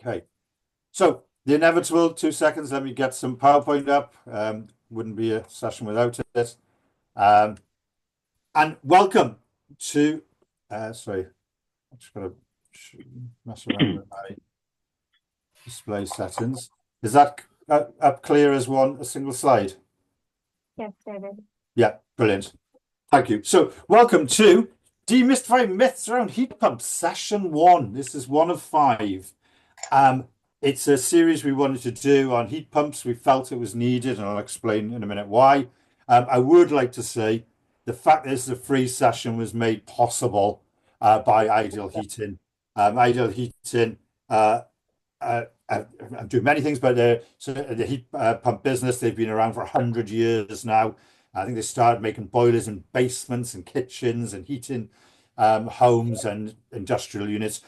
Okay, so the inevitable 2 seconds. Let me get some PowerPoint up. Wouldn't be a session without it. Um, and welcome to. Sorry, I'm just going to mess around with my display settings. Is that up clear as a single slide? Yes, David. Yeah, brilliant. Thank you. So, welcome to Demystifying Myths Around Heat Pumps, Session 1. This is one of 5. Um, it's a series we wanted to do on heat pumps. We felt it was needed, and I'll explain in a minute why. I would like to say the fact this is a free session was made possible by Ideal Heating. Ideal Heating do many things, but the heat pump business, they've been around for 100 years now. I think they started making boilers in basements and kitchens and heating homes and industrial units,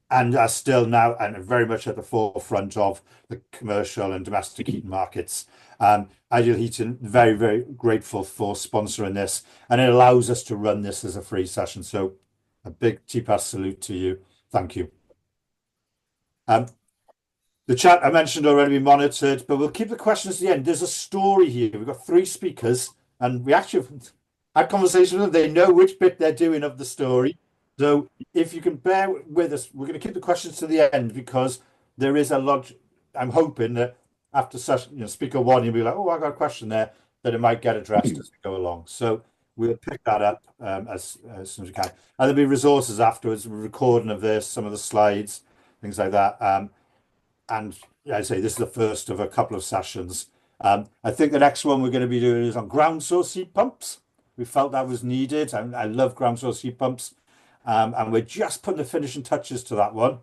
and are still now and are very much at the forefront of the commercial and domestic heating markets. Ideal Heating, very, very grateful for sponsoring this, and it allows us to run this as a free session. So a big TPAS salute to you. Thank you. The chat I mentioned already be monitored, but we'll keep the questions at the end. There's a story here. We've got 3 speakers, and we actually had conversations with them. They know which bit they're doing of the story. So if you can bear with us, we're going to keep the questions to the end because there is a lot. I'm hoping that after session, speaker 1, you'll be like, "Oh, I got a question there," that it might get addressed as we go along. So we'll pick that up as soon as we can. And there'll be resources afterwards, a recording of this, some of the slides, things like that. And I say this is the first of a couple of sessions. I think the next one we're going to be doing is on ground source heat pumps. We felt that was needed. I love ground source heat pumps. And we're just putting the finishing touches to that one.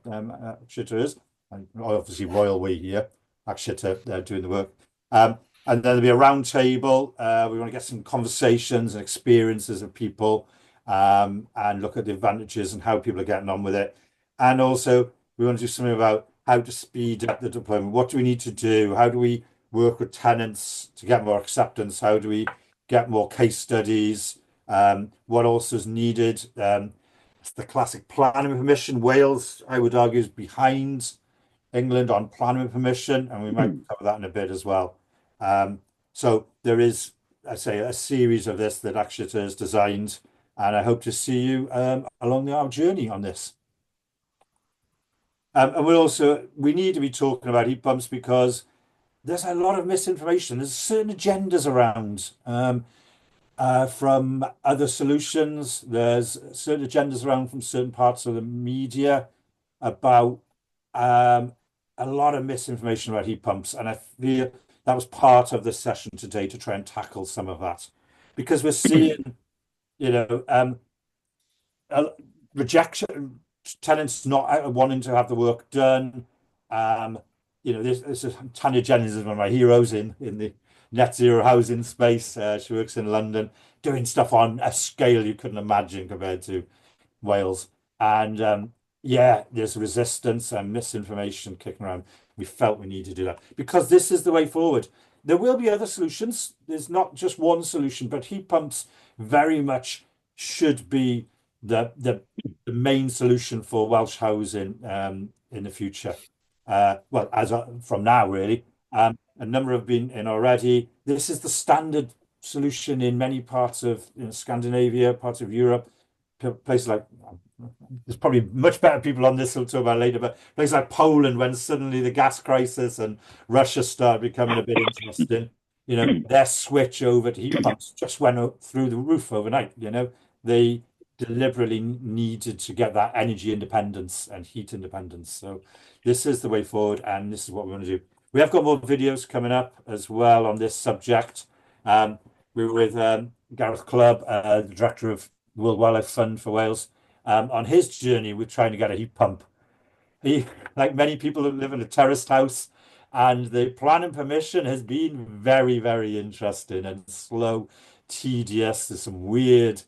Shitter is, and obviously Royal We here, Shitter doing the work. And then there'll be a round table. We want to get some conversations and experiences of people and look at the advantages and how people are getting on with it. And also, we want to do something about how to speed up the deployment. What do we need to do? How do we work with tenants to get more acceptance? How do we get more case studies? What also is needed? It's the classic planning permission. Wales, I would argue, is behind England on planning permission, and we might cover that in a bit as well. So there is, I say, a series of this that Akshita has designed, and I hope to see you along our journey on this. And we need to be talking about heat pumps because there's a lot of misinformation. There's certain agendas around from other solutions. There's certain agendas around from certain parts of the media about a lot of misinformation about heat pumps. And I feel that was part of this session today to try and tackle some of that because we're seeing, rejection, tenants not wanting to have the work done. This is Tanya Jennings is one of my heroes in the net zero housing space. She works in London, doing stuff on a scale you couldn't imagine compared to Wales. And there's resistance and misinformation kicking around. We felt we need to do that because this is the way forward. There will be other solutions. There's not just one solution, but heat pumps very much should be the main solution for Welsh housing in the future. From now, really. A number have been in already. This is the standard solution in many parts of Scandinavia, parts of Europe, places like, there's probably much better people on this we'll talk about later, but places like Poland, when suddenly the gas crisis and Russia started becoming a bit interesting, their switch over to heat pumps just went through the roof overnight. They deliberately needed to get that energy independence and heat independence. So this is the way forward, and this is what we want to do. We have got more videos coming up as well on this subject. We were with Gareth Clubb, the director of the World Wildlife Fund for Wales, on his journey with trying to get a heat pump. He, like many people who live in a terraced house, and the planning permission has been very, very interesting and slow, tedious. There's some weird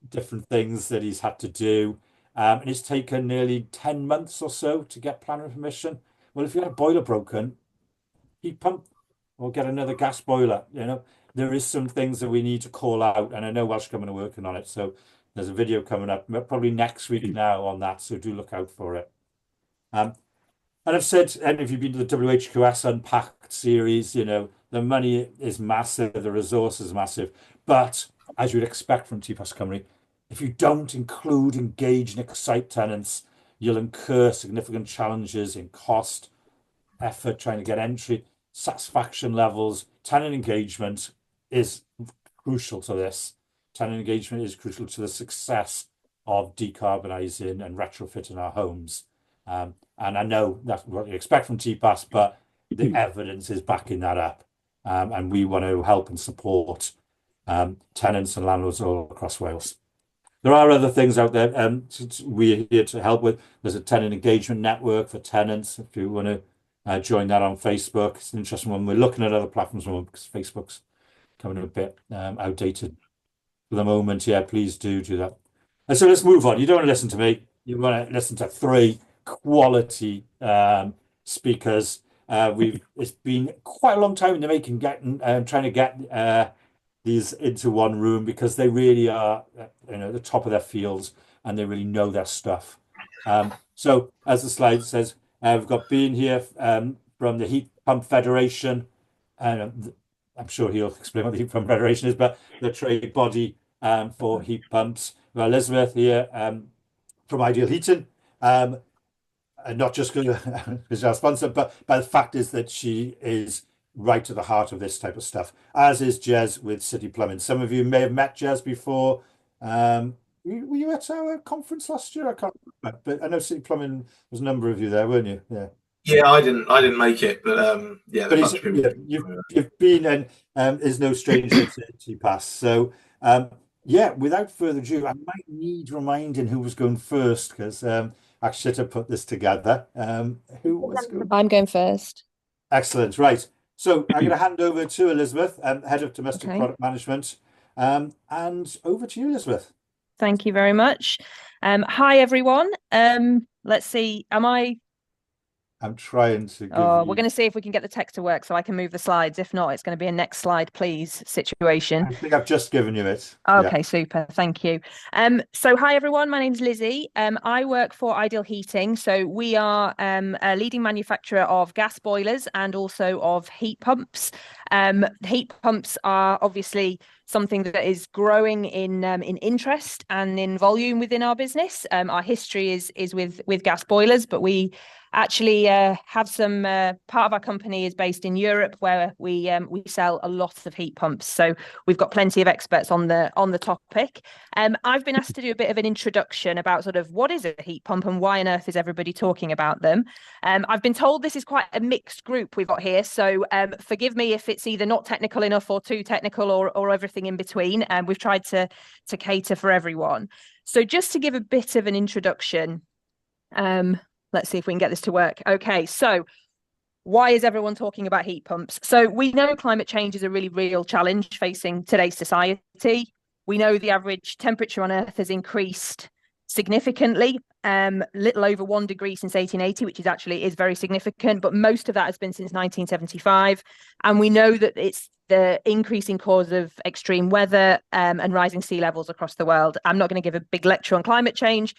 different things that he's had to do. And it's taken nearly 10 months or so to get planning permission. Well, if you had a boiler broken, heat pump or get another gas boiler, there is some things that we need to call out. And I know Welsh Government are working on it. So there's a video coming up probably next week now on that. So do look out for it. And I've said, and if you've been to the WHQS Unpacked series, the money is massive, the resource is massive. But as you'd expect from TPAS Cymru, if you don't include, engage, and excite tenants, you'll incur significant challenges in cost, effort trying to get entry, satisfaction levels. Tenant engagement is crucial to this. Tenant engagement is crucial to the success of decarbonising and retrofitting our homes. And I know that's what you expect from TPAS, but the evidence is backing that up. And we want to help and support tenants and landlords all across Wales. There are other things out there we're here to help with. There's a tenant engagement network for tenants. If you want to join that on Facebook, it's an interesting one. We're looking at other platforms because Facebook's coming a bit outdated for the moment. Yeah, please do that. And so let's move on. You don't want to listen to me. You want to listen to three quality speakers. It's been quite a long time in the making, trying to get these into one room because they really are, at the top of their fields and they really know their stuff. So as the slide says, we've got Bean here from the Heat Pump Federation, and I'm sure he'll explain what the Heat Pump Federation is, but the trade body for heat pumps. We've got Elizabeth here from Ideal Heating. And not just because she's our sponsor, but the fact is that she is right to the heart of this type of stuff, as is Jez with City Plumbing. Some of you may have met Jez before. Were you at our conference last year? I can't remember, but I know City Plumbing, there's a number of you there, weren't you? Yeah. Yeah, I didn't make it, but yeah, But you've been and is no stranger to TPAS. So yeah, without further ado, I might need reminding who was going first because I should have put this together. Who was going? I'm going first. Excellent. Right. So I'm going to hand over to Elizabeth, Head of Domestic Product Management. And over to you, Elizabeth. Thank you very much. Hi, everyone. Let's see. I'm trying to give we're going to see if we can get the text to work so I can move the slides. If not, it's going to be a next slide, please situation. I think I've just given you it. Okay, yeah. Super. Thank you. So hi, everyone. My name's Lizzie. I work for Ideal Heating. So we are a leading manufacturer of gas boilers and also of heat pumps. Heat pumps are obviously something that is growing in interest and in volume within our business. Our history is with gas boilers, but we actually have some part of our company is based in Europe where we sell a lot of heat pumps. So we've got plenty of experts on the topic. I've been asked to do a bit of an introduction about sort of what is a heat pump and why on earth is everybody talking about them. I've been told this is quite a mixed group we've got here. So forgive me if it's either not technical enough or too technical or everything in between. We've tried to cater for everyone. So just to give a bit of an introduction, let's see if we can get this to work. Okay, so why is everyone talking about heat pumps? So we know climate change is a really real challenge facing today's society. We know the average temperature on Earth has increased significantly, little over 1 degree since 1880, which is very significant, but most of that has been since 1975. And we know that it's the increasing cause of extreme weather and rising sea levels across the world. I'm not going to give a big lecture on climate change.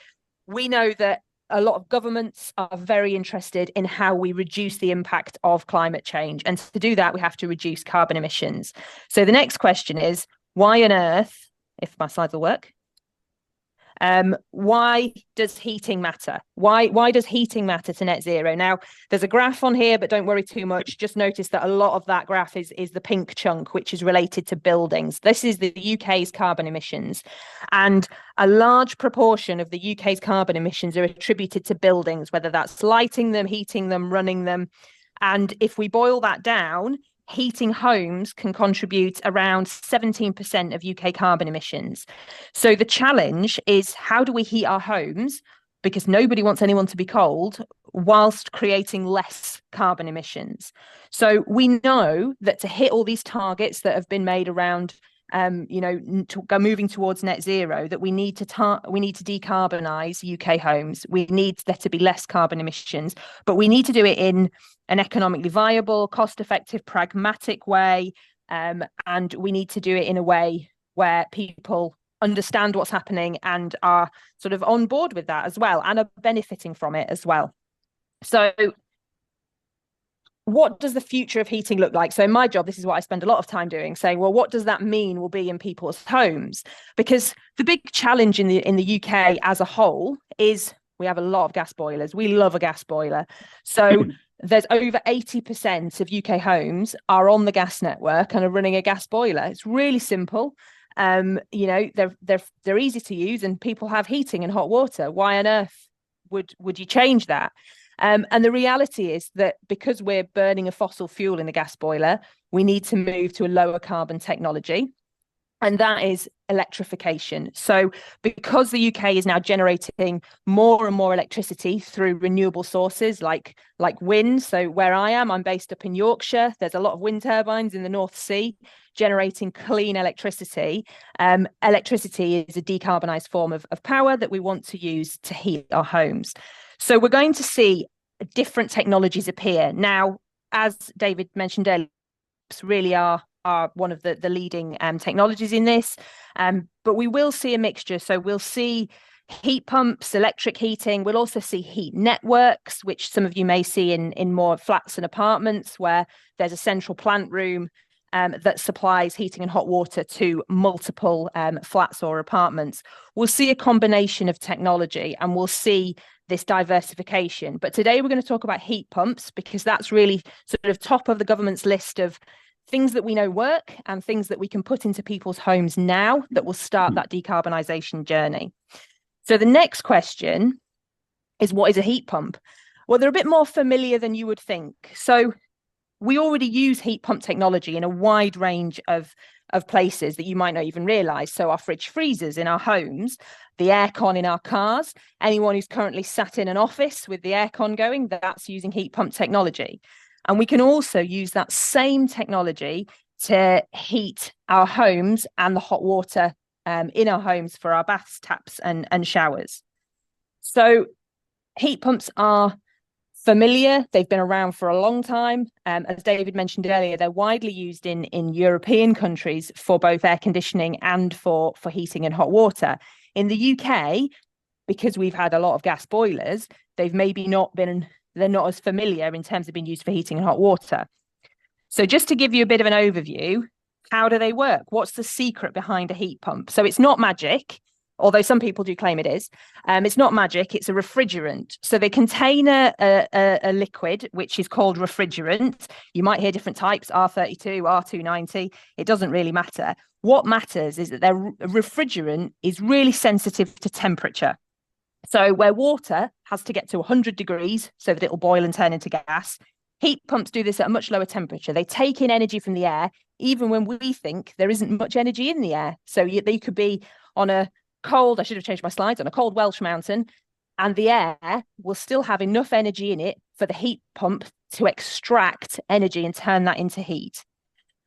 We know that a lot of governments are very interested in how we reduce the impact of climate change. And to do that, we have to reduce carbon emissions. So the next question is, why on earth, if my slides will work, why does heating matter? Why does heating matter to net zero? Now, there's a graph on here, but don't worry too much. Just notice that a lot of that graph is the pink chunk, which is related to buildings. This is the UK's carbon emissions. And a large proportion of the UK's carbon emissions are attributed to buildings, whether that's lighting them, heating them, running them. And if we boil that down, heating homes can contribute around 17% of UK carbon emissions. So the challenge is, how do we heat our homes? Because nobody wants anyone to be cold, whilst creating less carbon emissions. So we know that to hit all these targets that have been made around moving towards net zero, that we need to decarbonize UK homes. We need there to be less carbon emissions, but we need to do it in an economically viable, cost-effective, pragmatic way, and we need to do it in a way where people understand what's happening and are sort of on board with that as well, and are benefiting from it as well. So what does the future of heating look like? So in my job, this is what I spend a lot of time doing, saying, well, what does that mean will be in people's homes? Because the big challenge in the UK as a whole is we have a lot of gas boilers. We love a gas boiler. So there's over 80% of UK homes are on the gas network and are running a gas boiler. It's really simple. You know, they're easy to use, and people have heating and hot water. Why on earth would you change that? And the reality is that because we're burning a fossil fuel in the gas boiler, we need to move to a lower carbon technology. And that is electrification. So because the UK is now generating more and more electricity through renewable sources like wind. So where I am, I'm based up in Yorkshire. There's a lot of wind turbines in the North Sea generating clean electricity. Electricity is a decarbonised form of power that we want to use to heat our homes. So we're going to see different technologies appear. Now, as David mentioned earlier, really are one of the leading technologies in this, but we will see a mixture. So we'll see heat pumps, electric heating. We'll also see heat networks, which some of you may see in more flats and apartments, where there's a central plant room that supplies heating and hot water to multiple flats or apartments. We'll see a combination of technology, and we'll see this diversification. But today we're going to talk about heat pumps, because that's really sort of top of the government's list of things that we know work and things that we can put into people's homes now that will start that decarbonisation journey. So the next question is, what is a heat pump? Well, they're a bit more familiar than you would think. So we already use heat pump technology in a wide range of places that you might not even realise. So our fridge freezers in our homes, the aircon in our cars, anyone who's currently sat in an office with the aircon going, that's using heat pump technology. And we can also use that same technology to heat our homes and the hot water in our homes for our baths, taps and showers. So heat pumps are familiar. They've been around for a long time. As David mentioned earlier, they're widely used in European countries for both air conditioning and for heating and hot water. In the UK, because we've had a lot of gas boilers, they've maybe they're not as familiar in terms of being used for heating and hot water. So just to give you a bit of an overview, how do they work? What's the secret behind a heat pump? So it's not magic, although some people do claim it is. It's not magic, it's a refrigerant. So they contain a liquid, which is called refrigerant. You might hear different types, R32, R290. It doesn't really matter. What matters is that their refrigerant is really sensitive to temperature. So where water has to get to 100 degrees so that it will boil and turn into gas, heat pumps do this at a much lower temperature. They take in energy from the air, even when we think there isn't much energy in the air. So they could be on a cold, I should have changed my slides, on a cold Welsh mountain, and the air will still have enough energy in it for the heat pump to extract energy and turn that into heat.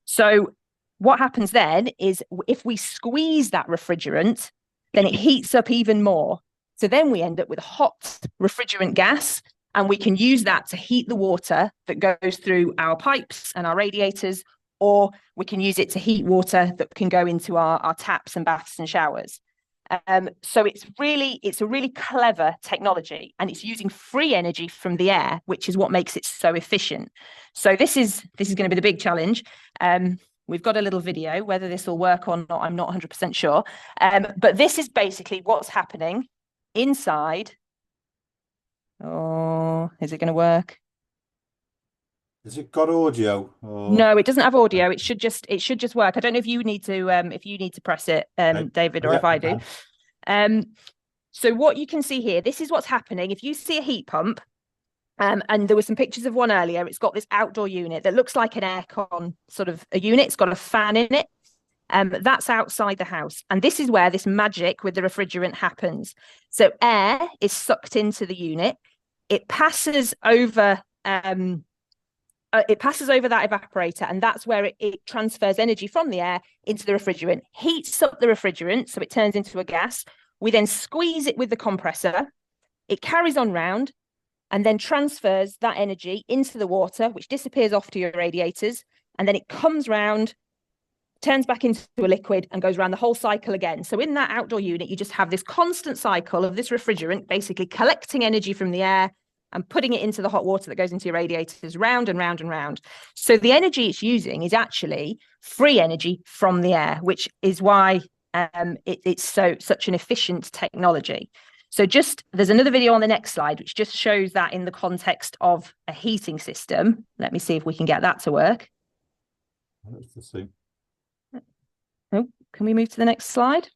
So what happens then is, if we squeeze that refrigerant, then it heats up even more. So then we end up with hot refrigerant gas, and we can use that to heat the water that goes through our pipes and our radiators, or we can use it to heat water that can go into our taps and baths and showers. So it's a really clever technology, and it's using free energy from the air, which is what makes it so efficient. So this is going to be the big challenge. We've got a little video. Whether this will work or not, I'm not 100% sure. But this is basically what's happening inside. Oh, is it going to work? Has it got audio? Or... No, it doesn't have audio. It should just work. I don't know if you need to press it, David, or if I do. So what you can see here, this is what's happening. If you see a heat pump, and there were some pictures of one earlier, it's got this outdoor unit that looks like an aircon sort of a unit. It's got a fan in it. That's outside the house. And this is where this magic with the refrigerant happens. So air is sucked into the unit. It passes over that evaporator, and that's where it transfers energy from the air into the refrigerant, heats up the refrigerant, so it turns into a gas. We then squeeze it with the compressor. It carries on round and then transfers that energy into the water, which disappears off to your radiators. And then it comes round, turns back into a liquid, and goes around the whole cycle again. So in that outdoor unit, you just have this constant cycle of this refrigerant basically collecting energy from the air and putting it into the hot water that goes into your radiators round and round and round. So the energy it's using is actually free energy from the air, which is why it's such an efficient technology. So there's another video on the next slide, which just shows that in the context of a heating system. Let me see if we can get that to work. Let's see. Oh, can we move to the next slide?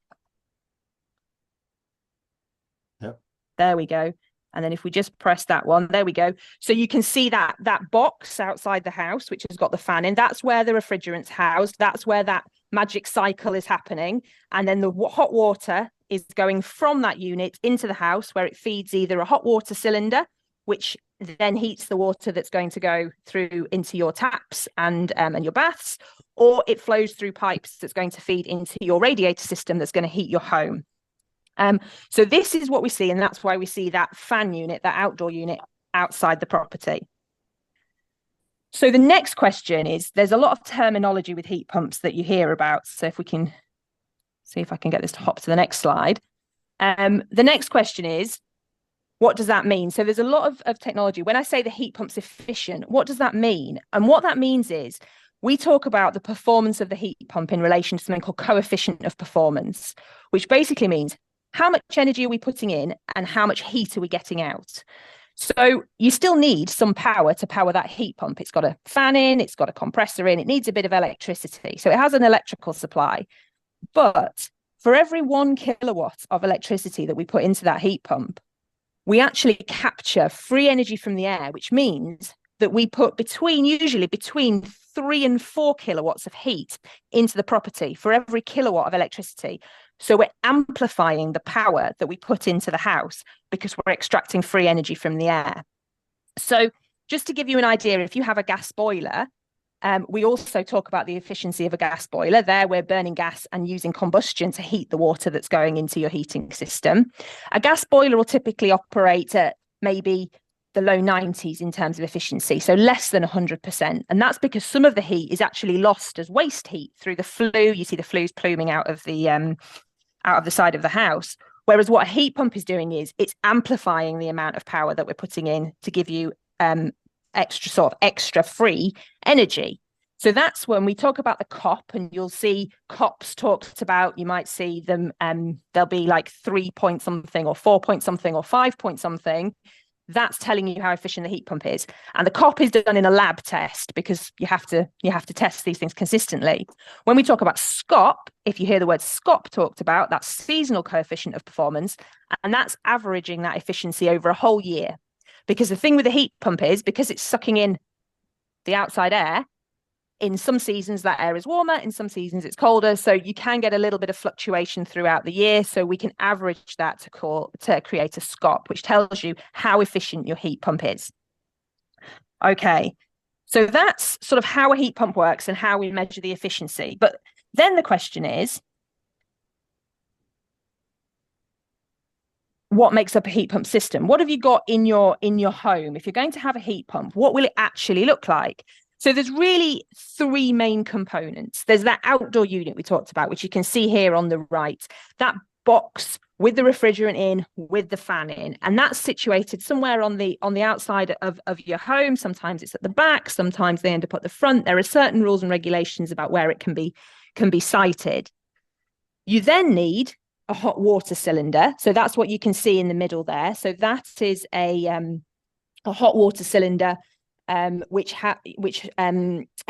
Yep. There we go. And then if we just press that one, there we go. So you can see that box outside the house, which has got the fan in, that's where the refrigerant's housed. That's where that magic cycle is happening. And then the hot water is going from that unit into the house, where it feeds either a hot water cylinder, which then heats the water that's going to go through into your taps and your baths, or it flows through pipes that's going to feed into your radiator system that's going to heat your home. So this is what we see, and that's why we see that fan unit, that outdoor unit outside the property. So the next question is, there's a lot of terminology with heat pumps that you hear about. So if we can see if I can get this to hop to the next slide. The next question is, what does that mean? So there's a lot of technology. When I say the heat pump's efficient, what does that mean? And what that means is we talk about the performance of the heat pump in relation to something called coefficient of performance, which basically means how much energy are we putting in and how much heat are we getting out? So you still need some power to power that heat pump. It's got a fan in, it's got a compressor in, it needs a bit of electricity. So it has an electrical supply. But for every 1 kilowatt of electricity that we put into that heat pump, we actually capture free energy from the air, which means that we put usually between 3 and 4 kilowatts of heat into the property for every kilowatt of electricity. So we're amplifying the power that we put into the house because we're extracting free energy from the air. So just to give you an idea, if you have a gas boiler, we also talk about the efficiency of a gas boiler. There we're burning gas and using combustion to heat the water that's going into your heating system. A gas boiler will typically operate at maybe the low 90s in terms of efficiency, so less than 100%. And that's because some of the heat is actually lost as waste heat through the flue. You see the flues pluming out of the side of the house. Whereas what a heat pump is doing is it's amplifying the amount of power that we're putting in to give you extra free energy. So that's when we talk about the COP, and you'll see COPs talked about. You might see them, they'll be like 3 point something or 4 point something or 5 point something. That's telling you how efficient the heat pump is. And the COP is done in a lab test because you have to test these things consistently. When we talk about SCOP, if you hear the word SCOP talked about, that's seasonal coefficient of performance, and that's averaging that efficiency over a whole year. Because the thing with the heat pump is, because it's sucking in the outside air, in some seasons that air is warmer, in some seasons it's colder, so you can get a little bit of fluctuation throughout the year. So we can average that to create a SCOP, which tells you how efficient your heat pump is. Okay, so that's sort of how a heat pump works and how we measure the efficiency. But then the question is, what makes up a heat pump system? What have you got in your home? If you're going to have a heat pump, what will it actually look like? So there's really 3 main components. There's that outdoor unit we talked about, which you can see here on the right, that box with the refrigerant in, with the fan in, and that's situated somewhere on the outside of your home. Sometimes it's at the back, sometimes they end up at the front. There are certain rules and regulations about where it can be sited. You then need a hot water cylinder. So that's what you can see in the middle there. So that is a hot water cylinder which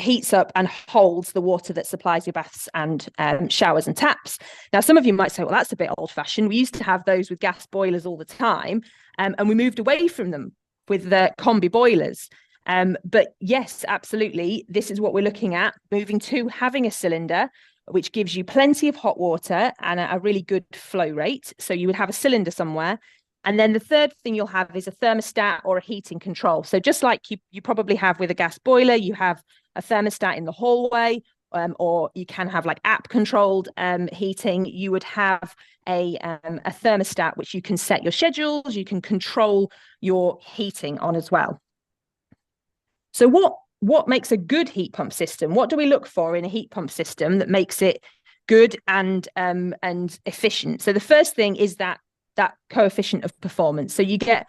heats up and holds the water that supplies your baths and showers and taps. Now, some of you might say, well, that's a bit old-fashioned. We used to have those with gas boilers all the time, and we moved away from them with the combi boilers. But yes, absolutely, this is what we're looking at, moving to having a cylinder which gives you plenty of hot water and a really good flow rate. So you would have a cylinder somewhere. And then the third thing you'll have is a thermostat or a heating control. So just like you probably have with a gas boiler, you have a thermostat in the hallway, or you can have like app controlled heating. You would have a thermostat which you can set your schedules, you can control your heating on as well. So what makes a good heat pump system? What do we look for in a heat pump system that makes it good and efficient? So the first thing is that coefficient of performance. So you get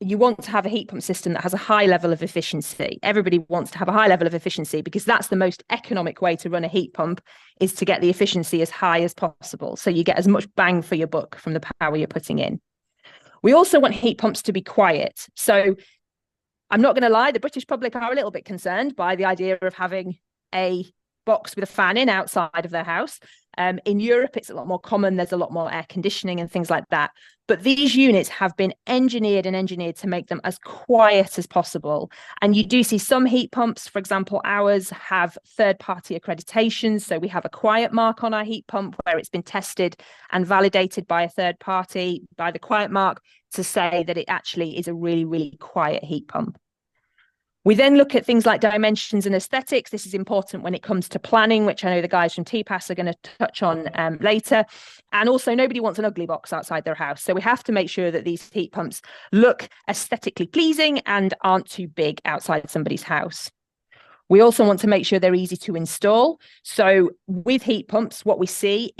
you want to have a heat pump system that has a high level of efficiency. Everybody wants to have a high level of efficiency because that's the most economic way to run a heat pump, is to get the efficiency as high as possible. So you get as much bang for your buck from the power you're putting in. We also want heat pumps to be quiet. So I'm not going to lie, the British public are a little bit concerned by the idea of having a box with a fan in outside of their house. In Europe, it's a lot more common. There's a lot more air conditioning and things like that. But these units have been engineered to make them as quiet as possible. And you do see some heat pumps, for example, ours have third-party accreditations. So we have a quiet mark on our heat pump where it's been tested and validated by a third party, by the quiet mark, to say that it actually is a really, really quiet heat pump. We then look at things like dimensions and aesthetics. This is important when it comes to planning, which I know the guys from TPAS are going to touch on later. And also, nobody wants an ugly box outside their house. So we have to make sure that these heat pumps look aesthetically pleasing and aren't too big outside somebody's house. We also want to make sure they're easy to install. So with heat pumps, what we see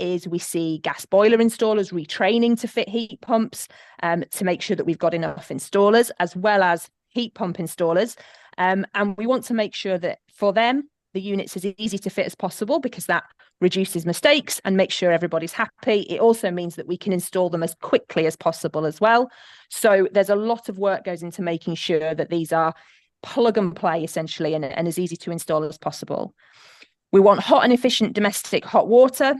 gas boiler installers retraining to fit heat pumps to make sure that we've got enough installers, as well as heat pump installers. And we want to make sure that for them, the unit's as easy to fit as possible, because that reduces mistakes and makes sure everybody's happy. It also means that we can install them as quickly as possible as well. So there's a lot of work goes into making sure that these are plug and play essentially, and as easy to install as possible. We want hot and efficient domestic hot water.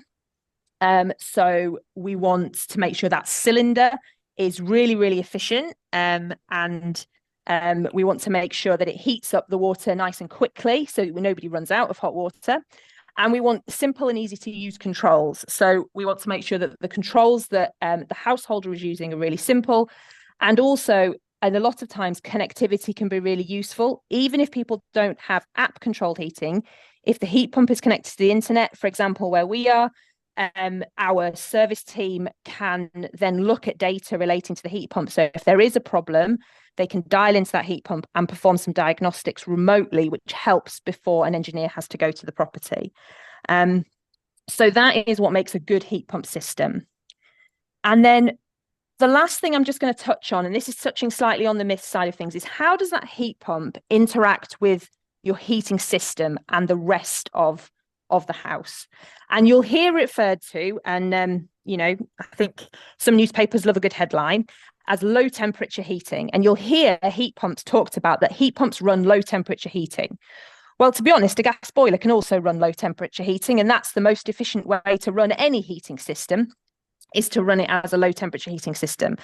So we want to make sure that cylinder is really, really efficient, and we want to make sure that it heats up the water nice and quickly so that nobody runs out of hot water. And we want simple and easy to use controls. So we want to make sure that the controls that the householder is using are really simple. And also, and a lot of times, connectivity can be really useful. Even if people don't have app controlled heating, if the heat pump is connected to the internet, for example, where we are, our service team can then look at data relating to the heat pump. So if there is a problem, they can dial into that heat pump and perform some diagnostics remotely, which helps before an engineer has to go to the property. So that is what makes a good heat pump system. And then the last thing I'm just going to touch on, and this is touching slightly on the myth side of things, is how does that heat pump interact with your heating system and the rest of the house? And you'll hear referred to, and I think some newspapers love a good headline, as low temperature heating. And you'll hear heat pumps talked about, that heat pumps run low temperature heating. Well, to be honest, a gas boiler can also run low temperature heating, and that's the most efficient way to run any heating system, is to run it as a low temperature heating system.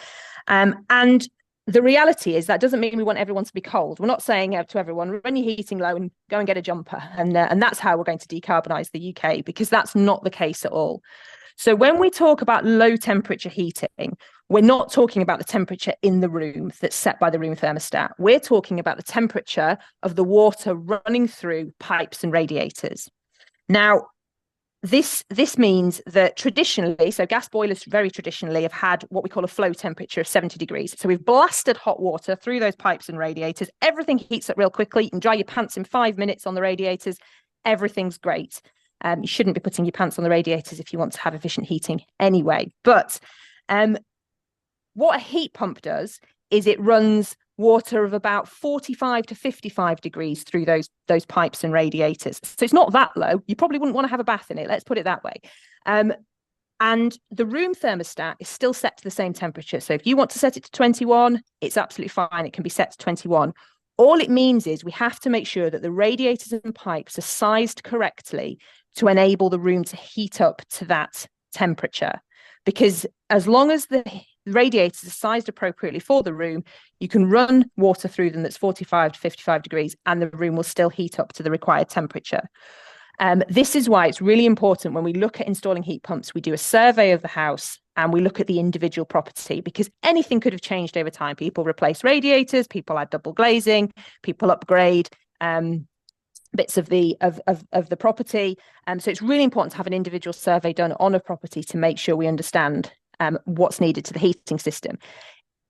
And the reality is that doesn't mean we want everyone to be cold. We're not saying to everyone, run your heating low and go and get a jumper. And that's how we're going to decarbonise the UK, because that's not the case at all. So when we talk about low temperature heating, we're not talking about the temperature in the room that's set by the room thermostat. We're talking about the temperature of the water running through pipes and radiators. Now, this means that traditionally, so gas boilers very traditionally have had what we call a flow temperature of 70 degrees. So we've blasted hot water through those pipes and radiators. Everything heats up real quickly. You can dry your pants in 5 minutes on the radiators. Everything's great. You shouldn't be putting your pants on the radiators if you want to have efficient heating anyway. But what a heat pump does is it runs water of about 45 to 55 degrees through those pipes and radiators. So it's not that low. You probably wouldn't want to have a bath in it. Let's put it that way. And the room thermostat is still set to the same temperature. So if you want to set it to 21, it's absolutely fine. It can be set to 21. All it means is we have to make sure that the radiators and pipes are sized correctly to enable the room to heat up to that temperature. Because as long as the radiators are sized appropriately for the room, you can run water through them that's 45 to 55 degrees and the room will still heat up to the required temperature. This is why it's really important when we look at installing heat pumps, we do a survey of the house and we look at the individual property, because anything could have changed over time. People replace radiators, people add double glazing, people upgrade bits of the property. So it's really important to have an individual survey done on a property to make sure we understand what's needed to the heating system.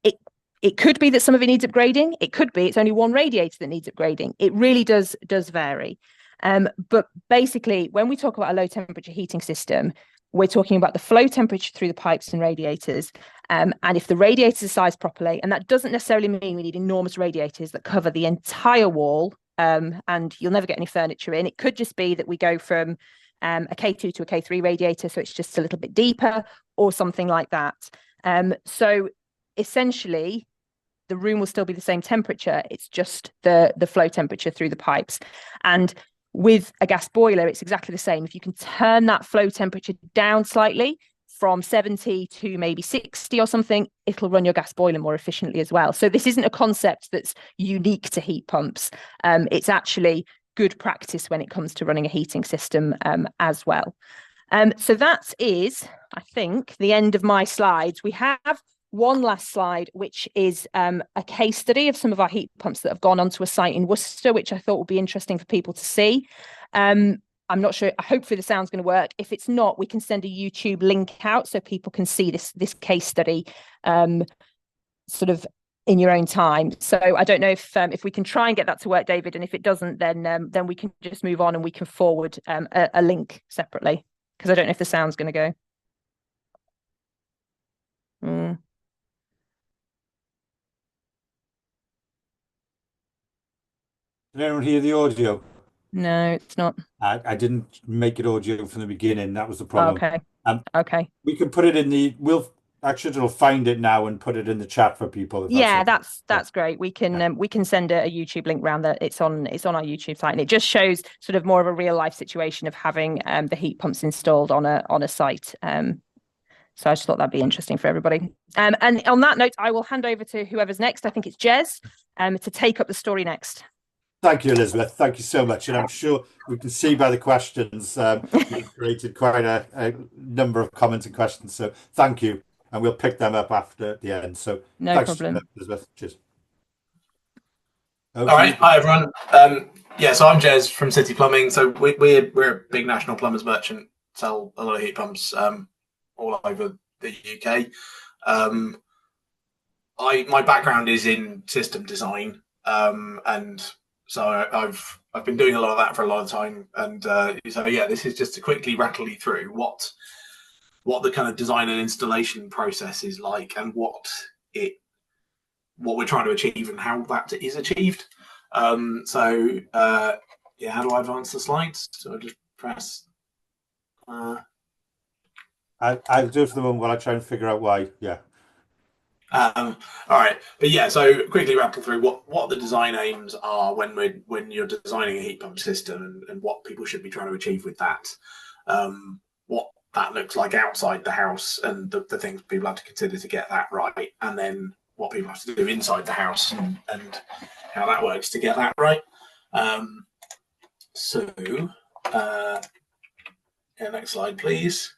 It could be that some of it needs upgrading. It could be it's only one radiator that needs upgrading. It really does vary. But basically, when we talk about a low temperature heating system, we're talking about the flow temperature through the pipes and radiators. And if the radiators are sized properly, and that doesn't necessarily mean we need enormous radiators that cover the entire wall, and you'll never get any furniture in. It could just be that we go from a K2 to a K3 radiator, so it's just a little bit deeper or something like that. So essentially, the room will still be the same temperature. It's just the flow temperature through the pipes. And with a gas boiler, it's exactly the same. If you can turn that flow temperature down slightly from 70 to maybe 60 or something, it'll run your gas boiler more efficiently as well. So this isn't a concept that's unique to heat pumps. It's actually good practice when it comes to running a heating system as well. So that is, I think, the end of my slides. We have one last slide, which is a case study of some of our heat pumps that have gone onto a site in Worcester, which I thought would be interesting for people to see. I'm not sure, hopefully the sound's going to work. If it's not, we can send a YouTube link out so people can see this case study sort of in your own time. So I don't know if we can try and get that to work, David, and if it doesn't, then we can just move on and we can forward a link separately, because I don't know if the sound's going to go. Can anyone hear the audio? No, it's not. I didn't make it audio from the beginning. That was the problem. Okay. Okay. We can put it in it'll find it now and put it in the chat for people. Yeah, that's great. We can send a YouTube link round that it's on our YouTube site, and it just shows sort of more of a real life situation of having the heat pumps installed on a site. So I just thought that'd be interesting for everybody. And on that note, I will hand over to whoever's next. I think it's Jez to take up the story next. Thank you, Elizabeth. Thank you so much. And I'm sure we can see by the questions, you've created quite a number of comments and questions. So thank you. And we'll pick them up after the end. So no thanks, problem. Elizabeth. Cheers. All right. Hi, everyone. So I'm Jez from City Plumbing. So we're a big national plumbers merchant, sell a lot of heat pumps all over the UK. My background is in system design, and so I've been doing a lot of that for a lot of time, and this is just to quickly rattle you through what the kind of design and installation process is like, and what we're trying to achieve and how that is achieved. How do I advance the slides? So I just press. I'll do it for the moment while I try and figure out why. Yeah. All right, but so quickly rattle through what the design aims are when you're designing a heat pump system, and what people should be trying to achieve with that, what that looks like outside the house, and the things people have to consider to get that right, and then what people have to do inside the house, and how that works to get that right. Next slide, please.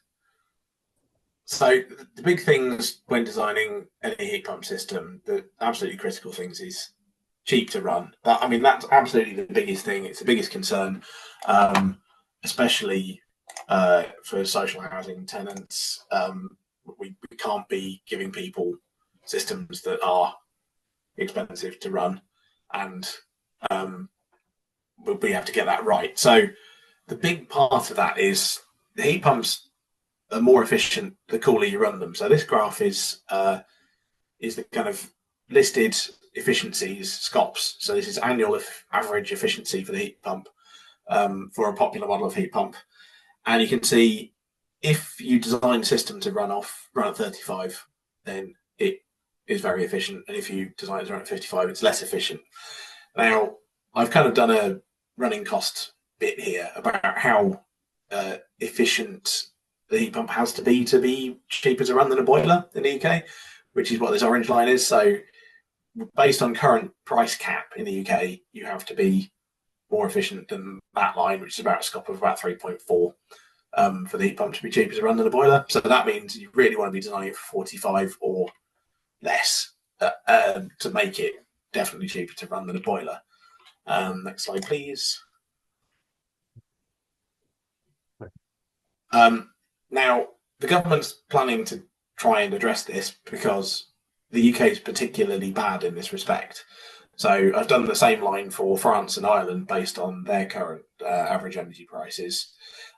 So the big things when designing any heat pump system, the absolutely critical things is cheap to run. That's absolutely the biggest thing. It's the biggest concern, especially for social housing tenants. We can't be giving people systems that are expensive to run, and we have to get that right. So the big part of that is the heat pumps are more efficient the cooler you run them. So this graph is the kind of listed efficiencies, SCOPs. So this is annual average efficiency for the heat pump for a popular model of heat pump. And you can see if you design a system to run at 35, then it is very efficient. And if you design it to run at 55, it's less efficient. Now, I've kind of done a running cost bit here about how efficient the heat pump has to be cheaper to run than a boiler in the UK, which is what this orange line is. So based on current price cap in the UK, you have to be more efficient than that line, which is about a SCOP of about 3.4 for the heat pump to be cheaper to run than a boiler. So that means you really want to be designing it for 45 or less to make it definitely cheaper to run than a boiler. Next slide, please. Now, the government's planning to try and address this because the UK is particularly bad in this respect. So I've done the same line for France and Ireland based on their current average energy prices.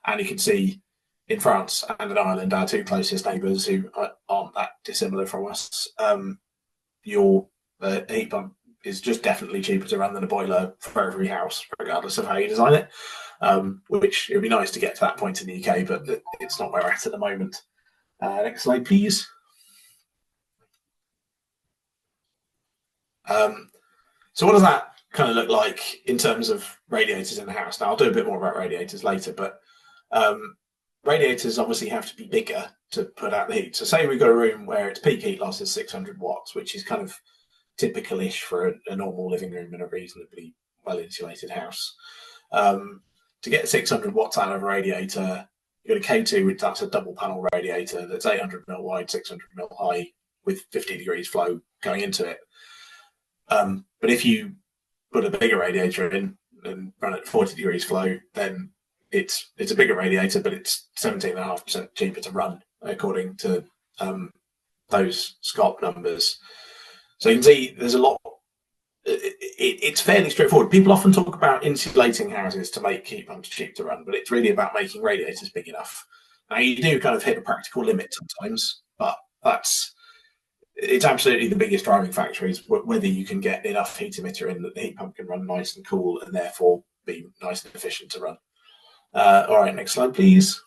And you can see in France and in Ireland, our two closest neighbours who aren't that dissimilar from us, your heat pump is just definitely cheaper to run than a boiler for every house, regardless of how you design it. Which it would be nice to get to that point in the UK, but it's not where we're at the moment. Next slide, please. So what does that kind of look like in terms of radiators in the house? Now, I'll do a bit more about radiators later, but radiators obviously have to be bigger to put out the heat. So say we've got a room where its peak heat loss is 600 watts, which is kind of typical-ish for a normal living room in a reasonably well-insulated house. To get 600 watts out of a radiator, you've got a K2, that's a double panel radiator that's 800mm wide, 600mm high, with 50 degrees flow going into it. But if you put a bigger radiator in and run at 40 degrees flow, then it's a bigger radiator, but it's 17.5% cheaper to run, according to those SCOP numbers. So you can see there's a lot. It's fairly straightforward. People often talk about insulating houses to make heat pumps cheap to run, but it's really about making radiators big enough. Now, you do kind of hit a practical limit sometimes, but it's absolutely the biggest driving factor is whether you can get enough heat emitter in that the heat pump can run nice and cool and therefore be nice and efficient to run. All right, next slide, please.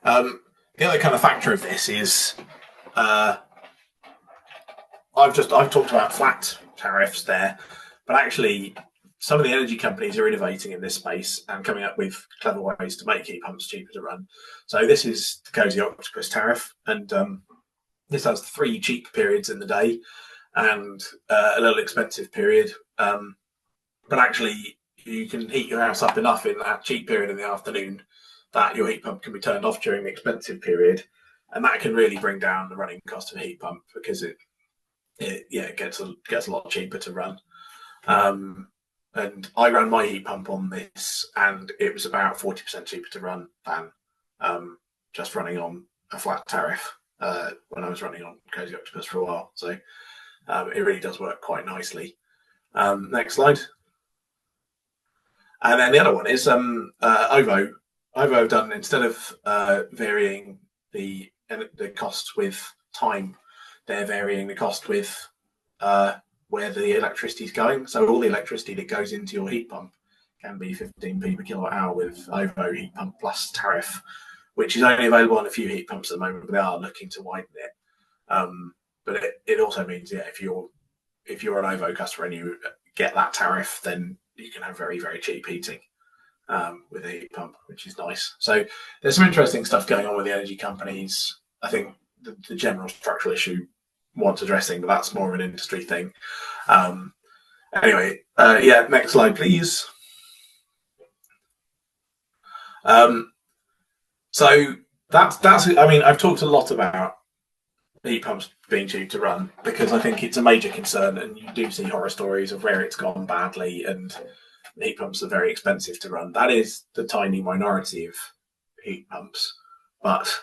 The other kind of factor of this is I've talked about flat tariffs there, but actually some of the energy companies are innovating in this space and coming up with clever ways to make heat pumps cheaper to run. So this is the Cozy Octopus tariff, and this has 3 cheap periods in the day and a little expensive period. But actually, you can heat your house up enough in that cheap period in the afternoon that your heat pump can be turned off during the expensive period, and that can really bring down the running cost of a heat pump because it gets a lot cheaper to run. And I ran my heat pump on this, and it was about 40% cheaper to run than just running on a flat tariff when I was running on Cozy Octopus for a while. So it really does work quite nicely. Next slide. And then the other one is OVO. OVO have done, instead of varying the cost with time, they're varying the cost with where the electricity is going. So all the electricity that goes into your heat pump can be 15p per kilowatt hour with OVO heat pump plus tariff, which is only available on a few heat pumps at the moment, but they are looking to widen it. But it also means, if you're an OVO customer and you get that tariff, then you can have very, very cheap heating with a heat pump, which is nice. So there's some interesting stuff going on with the energy companies. I think the general structural issue wants addressing, but that's more of an industry thing. Anyway, next slide, please. So that's. I mean, I've talked a lot about heat pumps being cheap to run because I think it's a major concern, and you do see horror stories of where it's gone badly, and heat pumps are very expensive to run. That is the tiny minority of heat pumps, but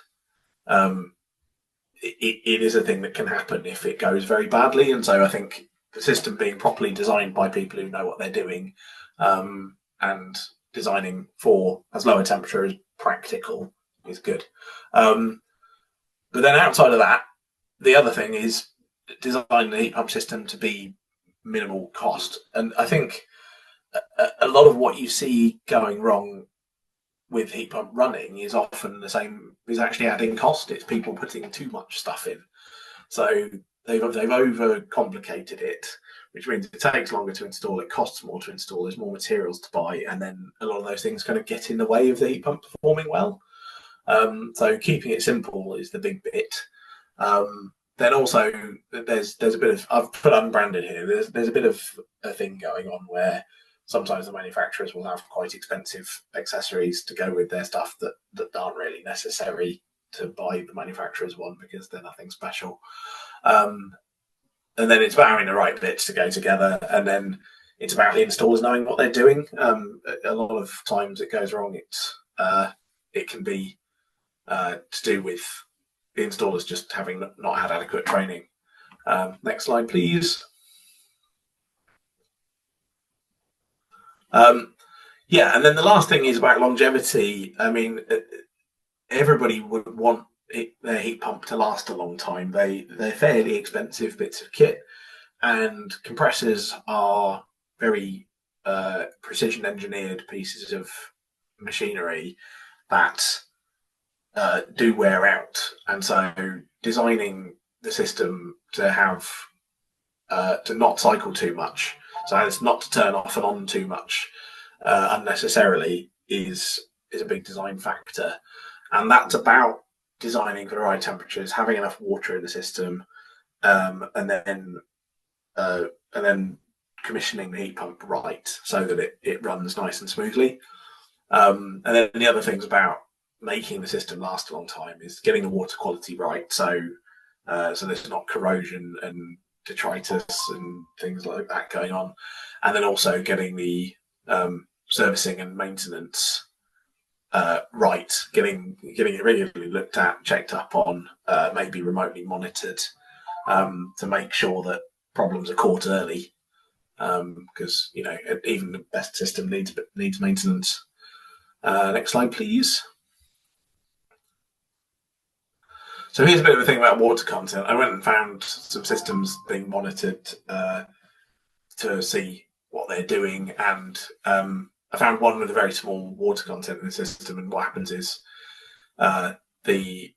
it is a thing that can happen if it goes very badly. And so I think the system being properly designed by people who know what they're doing and designing for as low a temperature as practical is good. But then outside of that, the other thing is design the heat pump system to be minimal cost. And I think a lot of what you see going wrong with heat pump running is often the same, is actually adding cost. It's people putting too much stuff in. So they've overcomplicated it, which means it takes longer to install, it costs more to install, there's more materials to buy, and then a lot of those things kind of get in the way of the heat pump performing well. So keeping it simple is the big bit. Then also there's a bit of, I've put unbranded here, there's a bit of a thing going on where sometimes the manufacturers will have quite expensive accessories to go with their stuff that aren't really necessary to buy the manufacturer's one because they're nothing special. And then it's about having the right bits to go together, and then it's about the installers knowing what they're doing. A lot of times it goes wrong. It can be to do with the installers just having not had adequate training. Next slide, please. Yeah, and then the last thing is about longevity. I mean, everybody would want their heat pump to last a long time. They're fairly expensive bits of kit, and compressors are very precision engineered pieces of machinery that do wear out. And so designing the system to have to not cycle too much, so as not to turn off and on too much unnecessarily, is a big design factor. And that's about designing for the right temperatures, having enough water in the system, and then commissioning the heat pump right so that it runs nice and smoothly. And then the other things about making the system last a long time is getting the water quality right, so there's not corrosion and detritus and things like that going on, and then also getting the servicing and maintenance right, getting it regularly looked at, checked up on, maybe remotely monitored, to make sure that problems are caught early, because even the best system needs maintenance. Next slide, please. So here's a bit of a thing about water content. I went and found some systems being monitored to see what they're doing, and I found one with a very small water content in the system. And what happens is the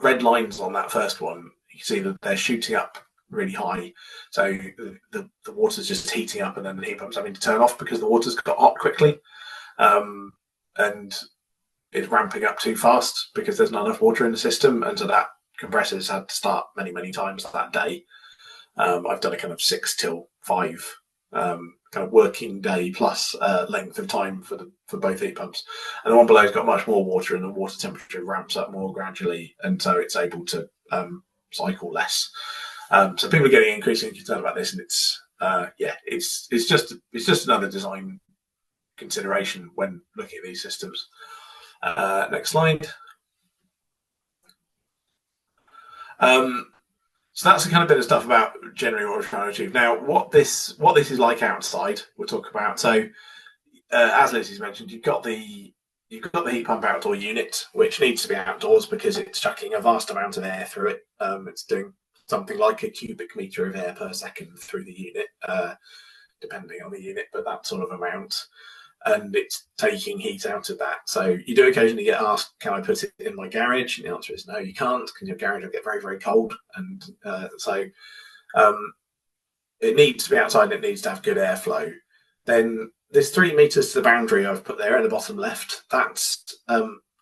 red lines on that first one, you can see that they're shooting up really high. So the water's just heating up, and then the heat pump's having to turn off because the water's got hot quickly, and it's ramping up too fast because there's not enough water in the system, and so that compressor's had to start many times that day. I've done a kind of 6 till 5 kind of working day plus length of time for both heat pumps, and the one below's got much more water, and the water temperature ramps up more gradually, and so it's able to cycle less. So people are getting increasingly concerned about this, and it's just another design consideration when looking at these systems. Next slide. So that's the kind of bit of stuff about generally what we're trying to achieve. Now, what this is like outside, we'll talk about. So, as Lizzie's mentioned, you've got the heat pump outdoor unit, which needs to be outdoors because it's chucking a vast amount of air through it. It's doing something like a cubic meter of air per second through the unit, depending on the unit, but that sort of amount. And it's taking heat out of that. So you do occasionally get asked, can I put it in my garage? And the answer is no, you can't, because your garage will get very cold. And so it needs to be outside, and it needs to have good airflow. Then there's 3 meters to the boundary I've put there at the bottom left. That's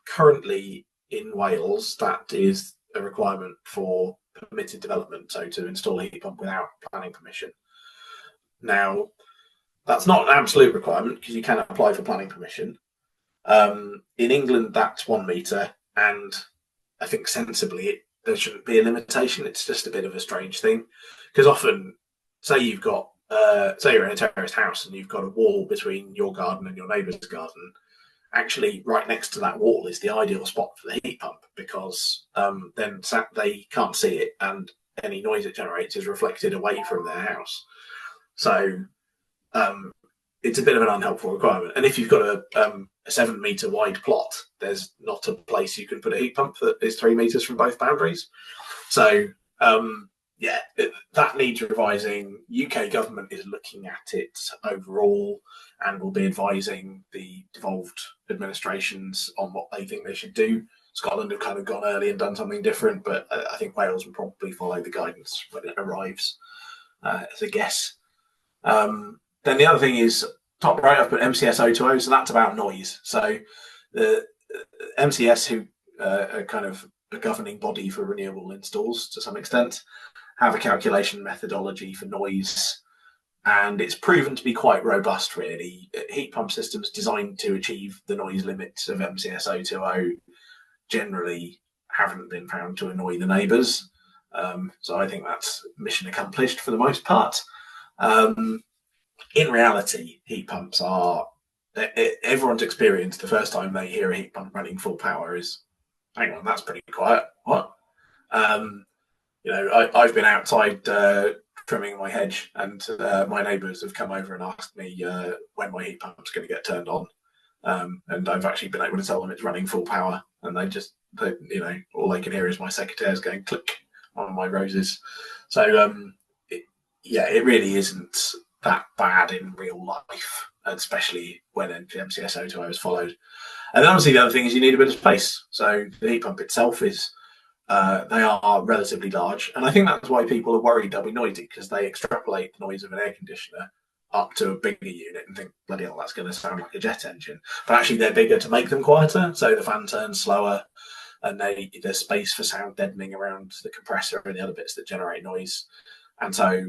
currently in Wales, that is a requirement for permitted development, so to install a heat pump without planning permission. Now, that's not an absolute requirement because you can apply for planning permission. In England, that's 1 meter, and I think sensibly there shouldn't be a limitation. It's just a bit of a strange thing because often, say you've got, say you're in a terraced house and you've got a wall between your garden and your neighbour's garden. Actually, right next to that wall is the ideal spot for the heat pump because then they can't see it, and any noise it generates is reflected away from their house. So it's a bit of an unhelpful requirement. And if you've got a 7 meter wide plot, there's not a place you can put a heat pump that is 3 meters from both boundaries. So that needs revising. UK government is looking at it overall and will be advising the devolved administrations on what they think they should do. Scotland have kind of gone early and done something different, but I think Wales will probably follow the guidance when it arrives, as a guess. Then the other thing is, top right, I've put MCS 020, so that's about noise. So the MCS, who are kind of a governing body for renewable installs to some extent, have a calculation methodology for noise, and it's proven to be quite robust, really. Heat pump systems designed to achieve the noise limits of MCS 020 generally haven't been found to annoy the neighbours. So I think that's mission accomplished for the most part. In reality, heat pumps are, everyone's experience the first time they hear a heat pump running full power is, hang on, that's pretty quiet. What? I've been outside trimming my hedge, and my neighbours have come over and asked me when my heat pump's going to get turned on, and I've actually been able to tell them it's running full power, and all they can hear is my secateurs going click on my roses. So it really isn't that bad in real life, especially when MCS02 is followed. And then obviously the other thing is you need a bit of space. So the heat pump itself is, they are relatively large. And I think that's why people are worried they'll be noisy, because they extrapolate the noise of an air conditioner up to a bigger unit and think, bloody hell, that's going to sound like a jet engine. But actually they're bigger to make them quieter. So the fan turns slower, and there's space for sound deadening around the compressor and the other bits that generate noise. And so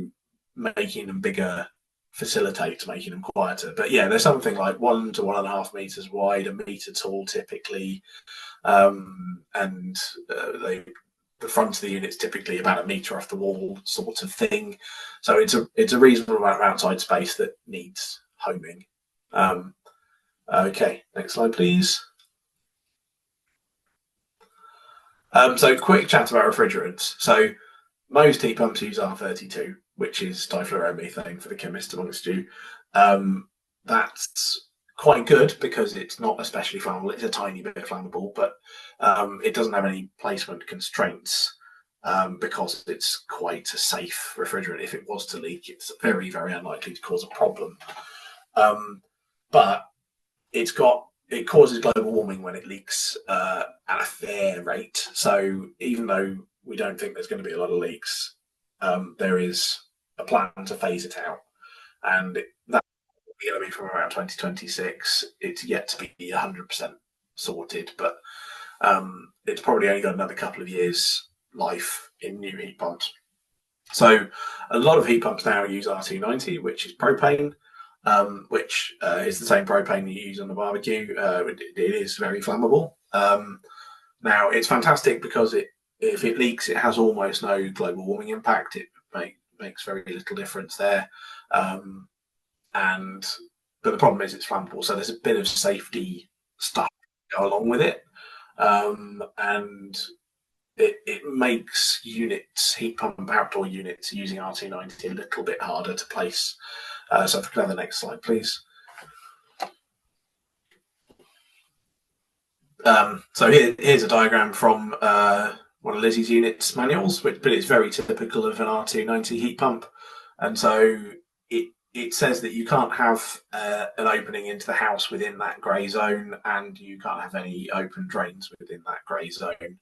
making them bigger facilitates making them quieter. But yeah, there's something like 1 to 1.5 meters wide, a meter tall typically, and the front of the unit's typically about a meter off the wall, sort of thing. So it's a reasonable amount of outside space that needs homing. Okay, next slide, please. So quick chat about refrigerants. So most heat pumps use R32, which is difluoromethane for the chemist amongst you. That's quite good because it's not especially flammable. It's a tiny bit flammable, but it doesn't have any placement constraints because it's quite a safe refrigerant. If it was to leak, it's very, very unlikely to cause a problem. But it causes global warming when it leaks at a fair rate. So even though we don't think there's going to be a lot of leaks, there is a plan to phase it out, and that's going to be from around 2026. It's yet to be 100% sorted, but it's probably only got another couple of years life in new heat pumps. So a lot of heat pumps now use R290, which is propane, which is the same propane you use on the barbecue. It is very flammable. Now it's fantastic because if it leaks, it has almost no global warming impact. It makes very little difference there. But the problem is it's flammable, so there's a bit of safety stuff to go along with it. And it makes heat pump outdoor units using R290 a little bit harder to place. So if we can have the next slide, please. So here's a diagram from one of Lizzie's units manuals, but it's very typical of an R290 heat pump. And so it says that you can't have an opening into the house within that grey zone, and you can't have any open drains within that grey zone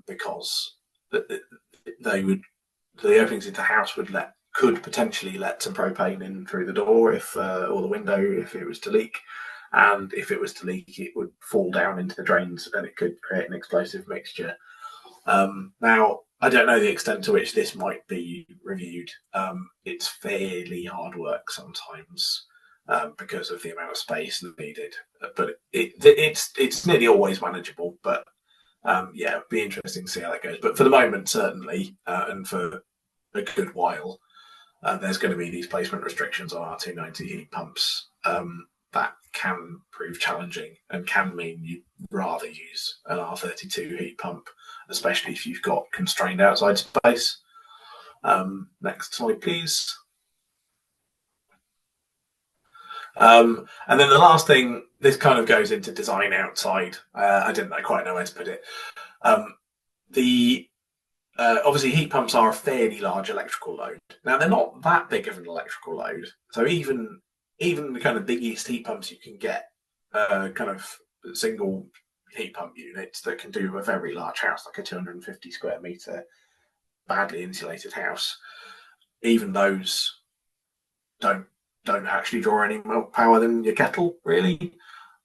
because the openings into the house could potentially let some propane in through the door or the window if it was to leak. And if it was to leak, it would fall down into the drains and it could create an explosive mixture. Now, I don't know the extent to which this might be reviewed. It's fairly hard work sometimes because of the amount of space needed. But it's nearly always manageable. But it'd be interesting to see how that goes. But for the moment, certainly, and for a good while, there's going to be these placement restrictions on R290 heat pumps that can prove challenging and can mean you'd rather use an R32 heat pump, especially if you've got constrained outside space. Next slide, please. And then the last thing, this kind of goes into design outside. I didn't quite know where to put it. Obviously, heat pumps are a fairly large electrical load. Now, they're not that big of an electrical load. So even the kind of biggest heat pumps you can get, kind of single heat pump units that can do a very large house, like a 250 square meter, badly insulated house, even those don't actually draw any more power than your kettle, really.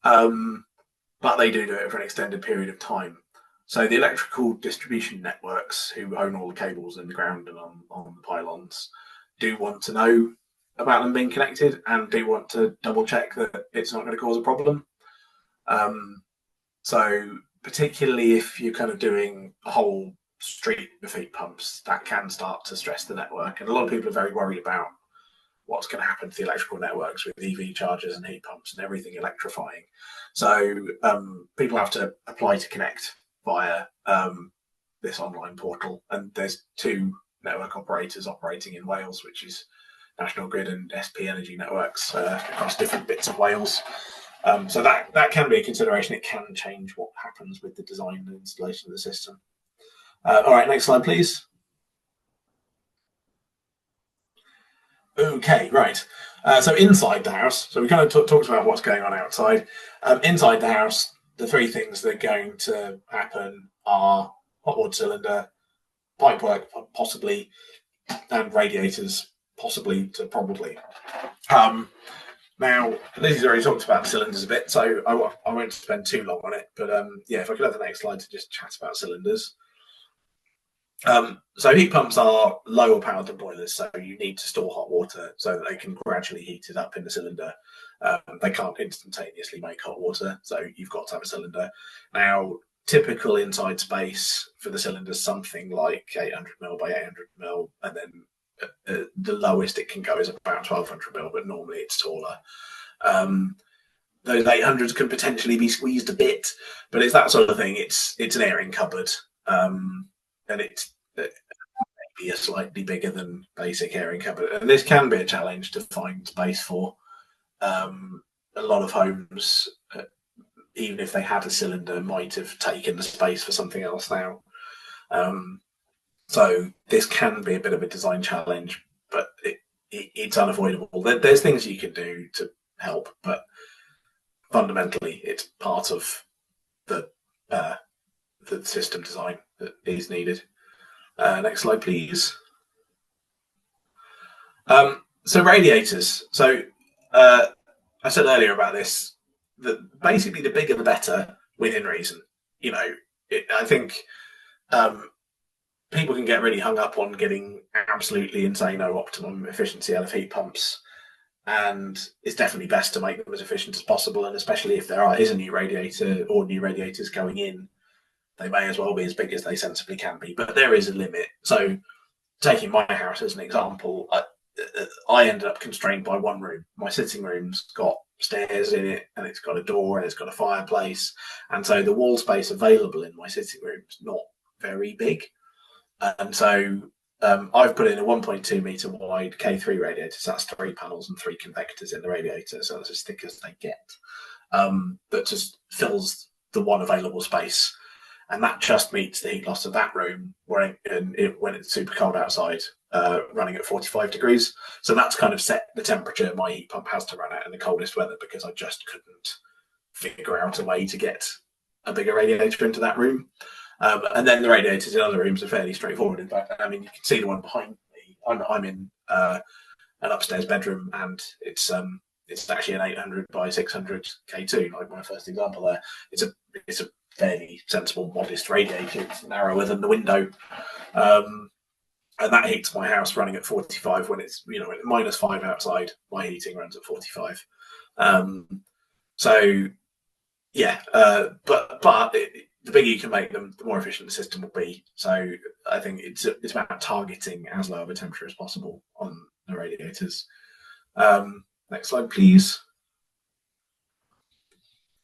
But they do it for an extended period of time. So the electrical distribution networks, who own all the cables in the ground and on the pylons, do want to know about them being connected and do want to double check that it's not going to cause a problem. So particularly if you're kind of doing a whole street of heat pumps, that can start to stress the network. And a lot of people are very worried about what's going to happen to the electrical networks with EV chargers and heat pumps and everything electrifying. So people have to apply to connect via this online portal. And there's two network operators operating in Wales, which is National Grid and SP Energy networks across different bits of Wales. So that can be a consideration. It can change what happens with the design and installation of the system. All right, next slide, please. Okay, right. So inside the house, so we kind of talked about what's going on outside. Inside the house, the three things that are going to happen are hot water cylinder, pipework possibly, and radiators possibly to probably. Now, Lizzie's already talked about cylinders a bit, so I won't spend too long on it. But yeah, if I could have the next slide to just chat about cylinders. So heat pumps are lower powered than boilers, so you need to store hot water so that they can gradually heat it up in the cylinder. They can't instantaneously make hot water, so you've got to have a cylinder. Now, typical inside space for the cylinder is something like 800 ml by 800 ml, and then the lowest it can go is about 1200 ml, but normally it's taller. Those 800s can potentially be squeezed a bit, but it's that sort of thing. It's an airing cupboard, and it's maybe a slightly bigger than basic airing cupboard. And this can be a challenge to find space for. A lot of homes, even if they had a cylinder, might have taken the space for something else now. So this can be a bit of a design challenge, but it's unavoidable. There's things you can do to help, but fundamentally, it's part of the system design that is needed. Next slide, please. So radiators. So I said earlier about this, that basically the bigger the better within reason. You know, I think people can get really hung up on getting absolutely insane optimum efficiency out of heat pumps, and it's definitely best to make them as efficient as possible. And especially if there is a new radiator or new radiators going in, they may as well be as big as they sensibly can be, but there is a limit. So taking my house as an example, I ended up constrained by one room. My sitting room's got stairs in it, and it's got a door, and it's got a fireplace, and so the wall space available in my sitting room is not very big. And so I've put in a 1.2 meter wide K3 radiator. So that's 3 panels and 3 convectors in the radiator, so that's as thick as they get. That just fills the one available space. And that just meets the heat loss of that room when it's super cold outside, running at 45 degrees. So that's kind of set the temperature my heat pump has to run at in the coldest weather, because I just couldn't figure out a way to get a bigger radiator into that room. And then the radiators in other rooms are fairly straightforward. In fact, I mean, you can see the one behind me. I'm in an upstairs bedroom, and it's actually an 800 by 600 K2, like my first example there. It's a fairly sensible, modest radiator. It's narrower than the window, and that heats my house running at 45 when it's at -5 outside. My heating runs at 45. So yeah, but the bigger you can make them, the more efficient the system will be. So I think it's about targeting as low of a temperature as possible on the radiators. Next slide, please.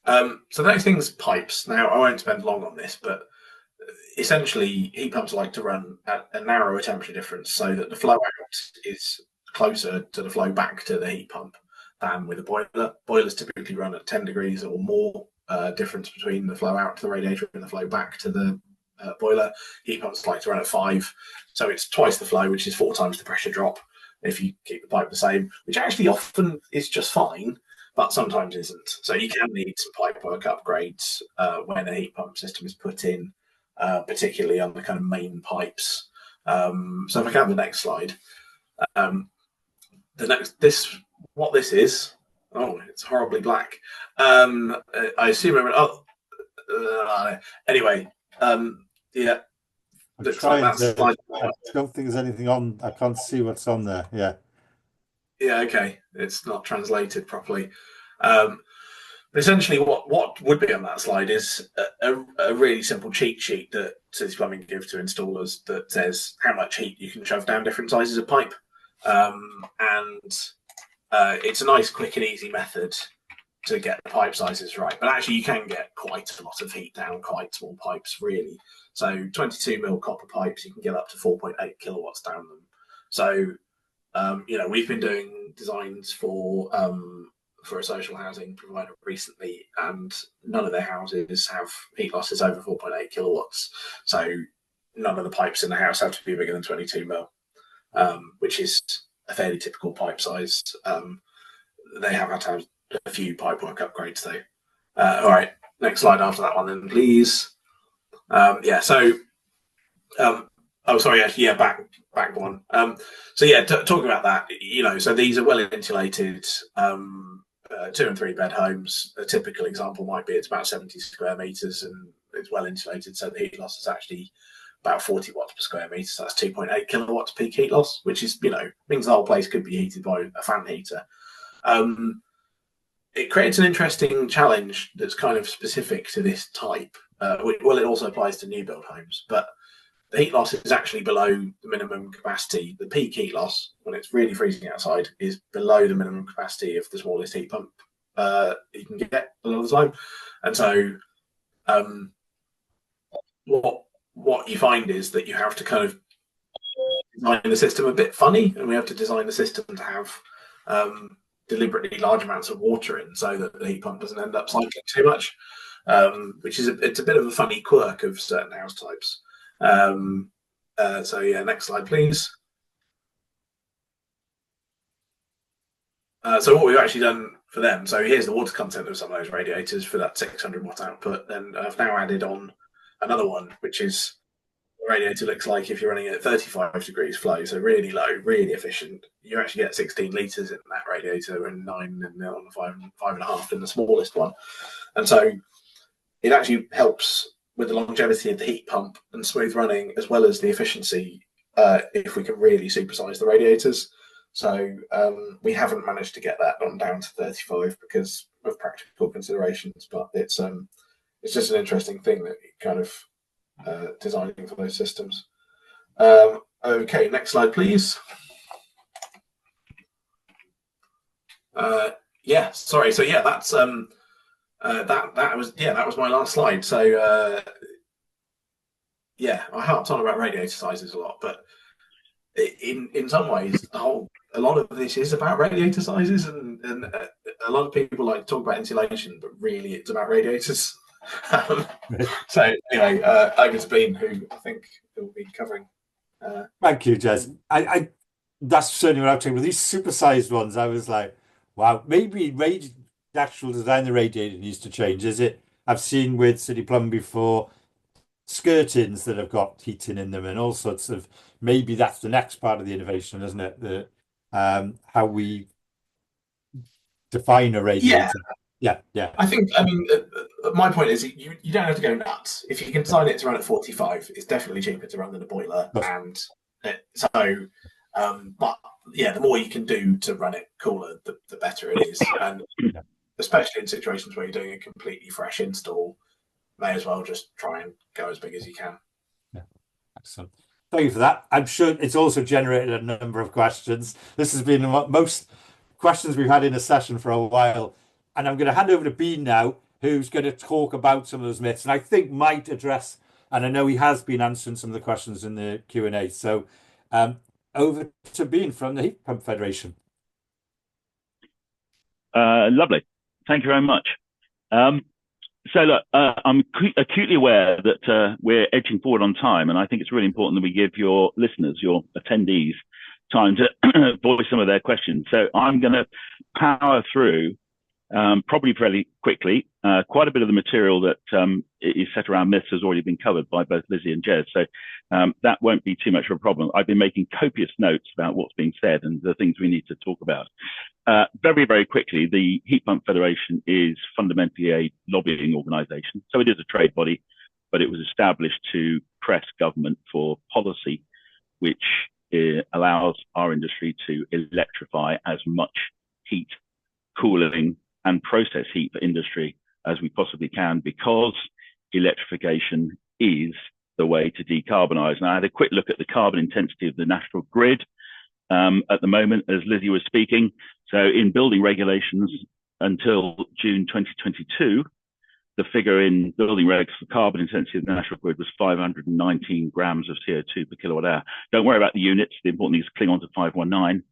So the next thing is pipes. Now, I won't spend long on this, but essentially heat pumps like to run at a narrower temperature difference so that the flow out is closer to the flow back to the heat pump than with a boiler. Boilers typically run at 10 degrees or more difference between the flow out to the radiator and the flow back to the boiler. Heat pumps like to run at 5, so it's twice the flow, which is 4 times the pressure drop if you keep the pipe the same, which actually often is just fine, but sometimes isn't. So you can need some pipework upgrades when a heat pump system is put in, particularly on the kind of main pipes. So if I can have the next slide. What this is, oh, it's horribly black. I assume anyway, yeah. I don't think there's anything on. I can't see what's on there. Yeah. Yeah. Okay. It's not translated properly. But essentially, what would be on that slide is a really simple cheat sheet that City Plumbing gives to installers that says how much heat you can shove down different sizes of pipe, and it's a nice, quick, and easy method to get the pipe sizes right. But actually, you can get quite a lot of heat down quite small pipes, really. So 22 mil copper pipes, you can get up to 4.8 kilowatts down them. So we've been doing designs for a social housing provider recently, and none of their houses have heat losses over 4.8 kilowatts. So none of the pipes in the house have to be bigger than 22 mil, which is a fairly typical pipe size. They have had to have a few pipework upgrades though. All right, next slide after that one then, please. Back one. Talking about that, so these are well insulated 2 and 3 bed homes. A typical example might be it's about 70 square meters and it's well insulated, so the heat loss is actually about 40 watts per square meter. So that's 2.8 kilowatts peak heat loss, which is means the whole place could be heated by a fan heater. It creates an interesting challenge that's kind of specific to this type. It also applies to new build homes, but the heat loss is actually below the minimum capacity. The peak heat loss, when it's really freezing outside, is below the minimum capacity of the smallest heat pump you can get a lot of the time. And so what you find is that you have to kind of design the system a bit funny, and we have to design the system to have deliberately large amounts of water in so that the heat pump doesn't end up cycling too much, which is it's a bit of a funny quirk of certain house types. Next slide, please. So what we've actually done for them, so here's the water content of some of those radiators for that 600 watt output, and I've now added on another one, which is the radiator looks like if you're running at 35 degrees flow, so really low, really efficient. You actually get 16 litres in that radiator and 9 on the 5.5 in the smallest one. And so it actually helps with the longevity of the heat pump and smooth running, as well as the efficiency, if we can really supersize the radiators. So we haven't managed to get that on down to 35 because of practical considerations, but it's just an interesting thing that kind of designing for those systems. Okay, next slide, please. Sorry. So that's that was my last slide. So I harped on about radiator sizes a lot, but in some ways, a lot of this is about radiator sizes, and a lot of people like to talk about insulation, but really it's about radiators. So anyway, over to Bean, who I think will be covering. Thank you, Jez. I that's certainly what I'm talking about. These supersized ones, I was like, wow, maybe the actual design of the radiator needs to change. Is it? I've seen with City Plumb before skirtings that have got heating in them and all sorts of. Maybe that's the next part of the innovation, isn't it? The how we define a radiator. Yeah. I mean, my point is you don't have to go nuts. If you can design it to run at 45, it's definitely cheaper to run than a boiler. And but the more you can do to run it cooler, the better it is. And especially in situations where you're doing a completely fresh install, may as well just try and go as big as you can. Yeah, excellent. Thank you for that. I'm sure it's also generated a number of questions. This has been most questions we've had in a session for a while. And I'm going to hand over to Bean now, who's going to talk about some of those myths, and I think might address, and I know he has been answering some of the questions in the Q&A. So over to Bean from the Heat Pump Federation. Lovely. Thank you very much. So look, I'm acutely aware that we're edging forward on time, and I think it's really important that we give your listeners, your attendees, time to voice some of their questions. So I'm going to power through probably fairly quickly. Quite a bit of the material that is set around myths has already been covered by both Lizzie and Jez, so that won't be too much of a problem. I've been making copious notes about what's being said and the things we need to talk about. Very, very quickly, the Heat Pump Federation is fundamentally a lobbying organisation. So it is a trade body, but it was established to press government for policy, which allows our industry to electrify as much heat, cooling and process heat for industry as we possibly can, because electrification is the way to decarbonise. And I had a quick look at the carbon intensity of the national grid at the moment as Lizzie was speaking. So in building regulations, until June 2022, the figure in building regs for carbon intensity of the national grid was 519 grams of CO2 per kilowatt hour. Don't worry about the units. The important thing is cling on to 519.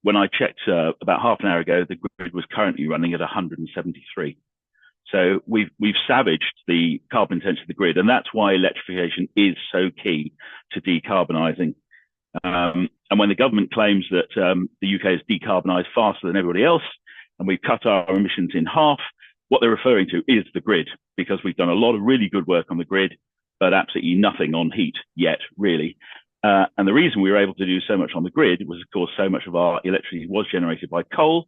When I checked about half an hour ago, the grid was currently running at 173. So we've savaged the carbon intensity of the grid, and that's why electrification is so key to decarbonising. And when the government claims that the UK has decarbonised faster than everybody else, and we've cut our emissions in half, what they're referring to is the grid, because we've done a lot of really good work on the grid, but absolutely nothing on heat yet, really. And the reason we were able to do so much on the grid was, of course, so much of our electricity was generated by coal.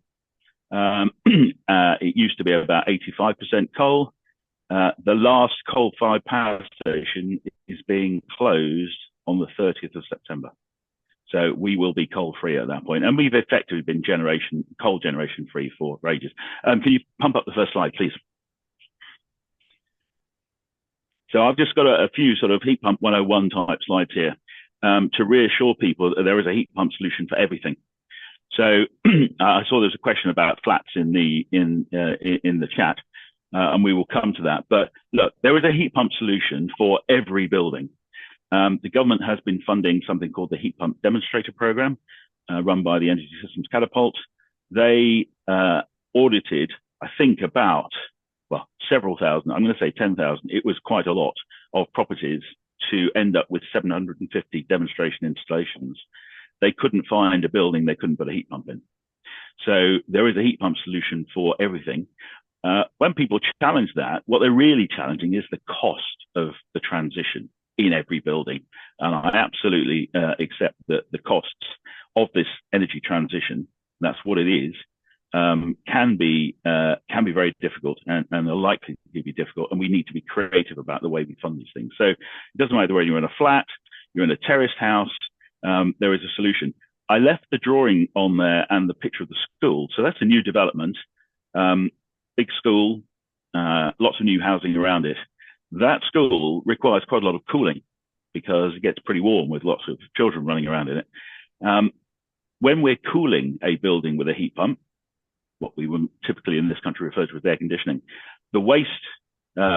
It used to be about 85% coal. The last coal-fired power station is being closed on the 30th of September. So we will be coal-free at that point. And we've effectively been coal generation-free for ages. Can you pump up the first slide, please? So I've just got a few sort of heat pump 101 type slides here to reassure people that there is a heat pump solution for everything. So I saw there was a question about flats in the chat, and we will come to that. But look, there is a heat pump solution for every building. The government has been funding something called the Heat Pump Demonstrator Program, run by the Energy Systems Catapult. They audited, I think, about, well, several thousand, I'm going to say 10,000. It was quite a lot of properties to end up with 750 demonstration installations. They couldn't find a building they couldn't put a heat pump in. So there is a heat pump solution for everything. When people challenge that, what they're really challenging is the cost of the transition in every building. And I absolutely accept that the costs of this energy transition, that's what it is, can be very difficult and are likely to be difficult. And we need to be creative about the way we fund these things. So it doesn't matter whether you're in a flat, you're in a terraced house, there is a solution. I left the drawing on there and the picture of the school. So that's a new development, big school, lots of new housing around it. That school requires quite a lot of cooling because it gets pretty warm with lots of children running around in it. When we're cooling a building with a heat pump, what we would typically in this country refer to as air conditioning, the waste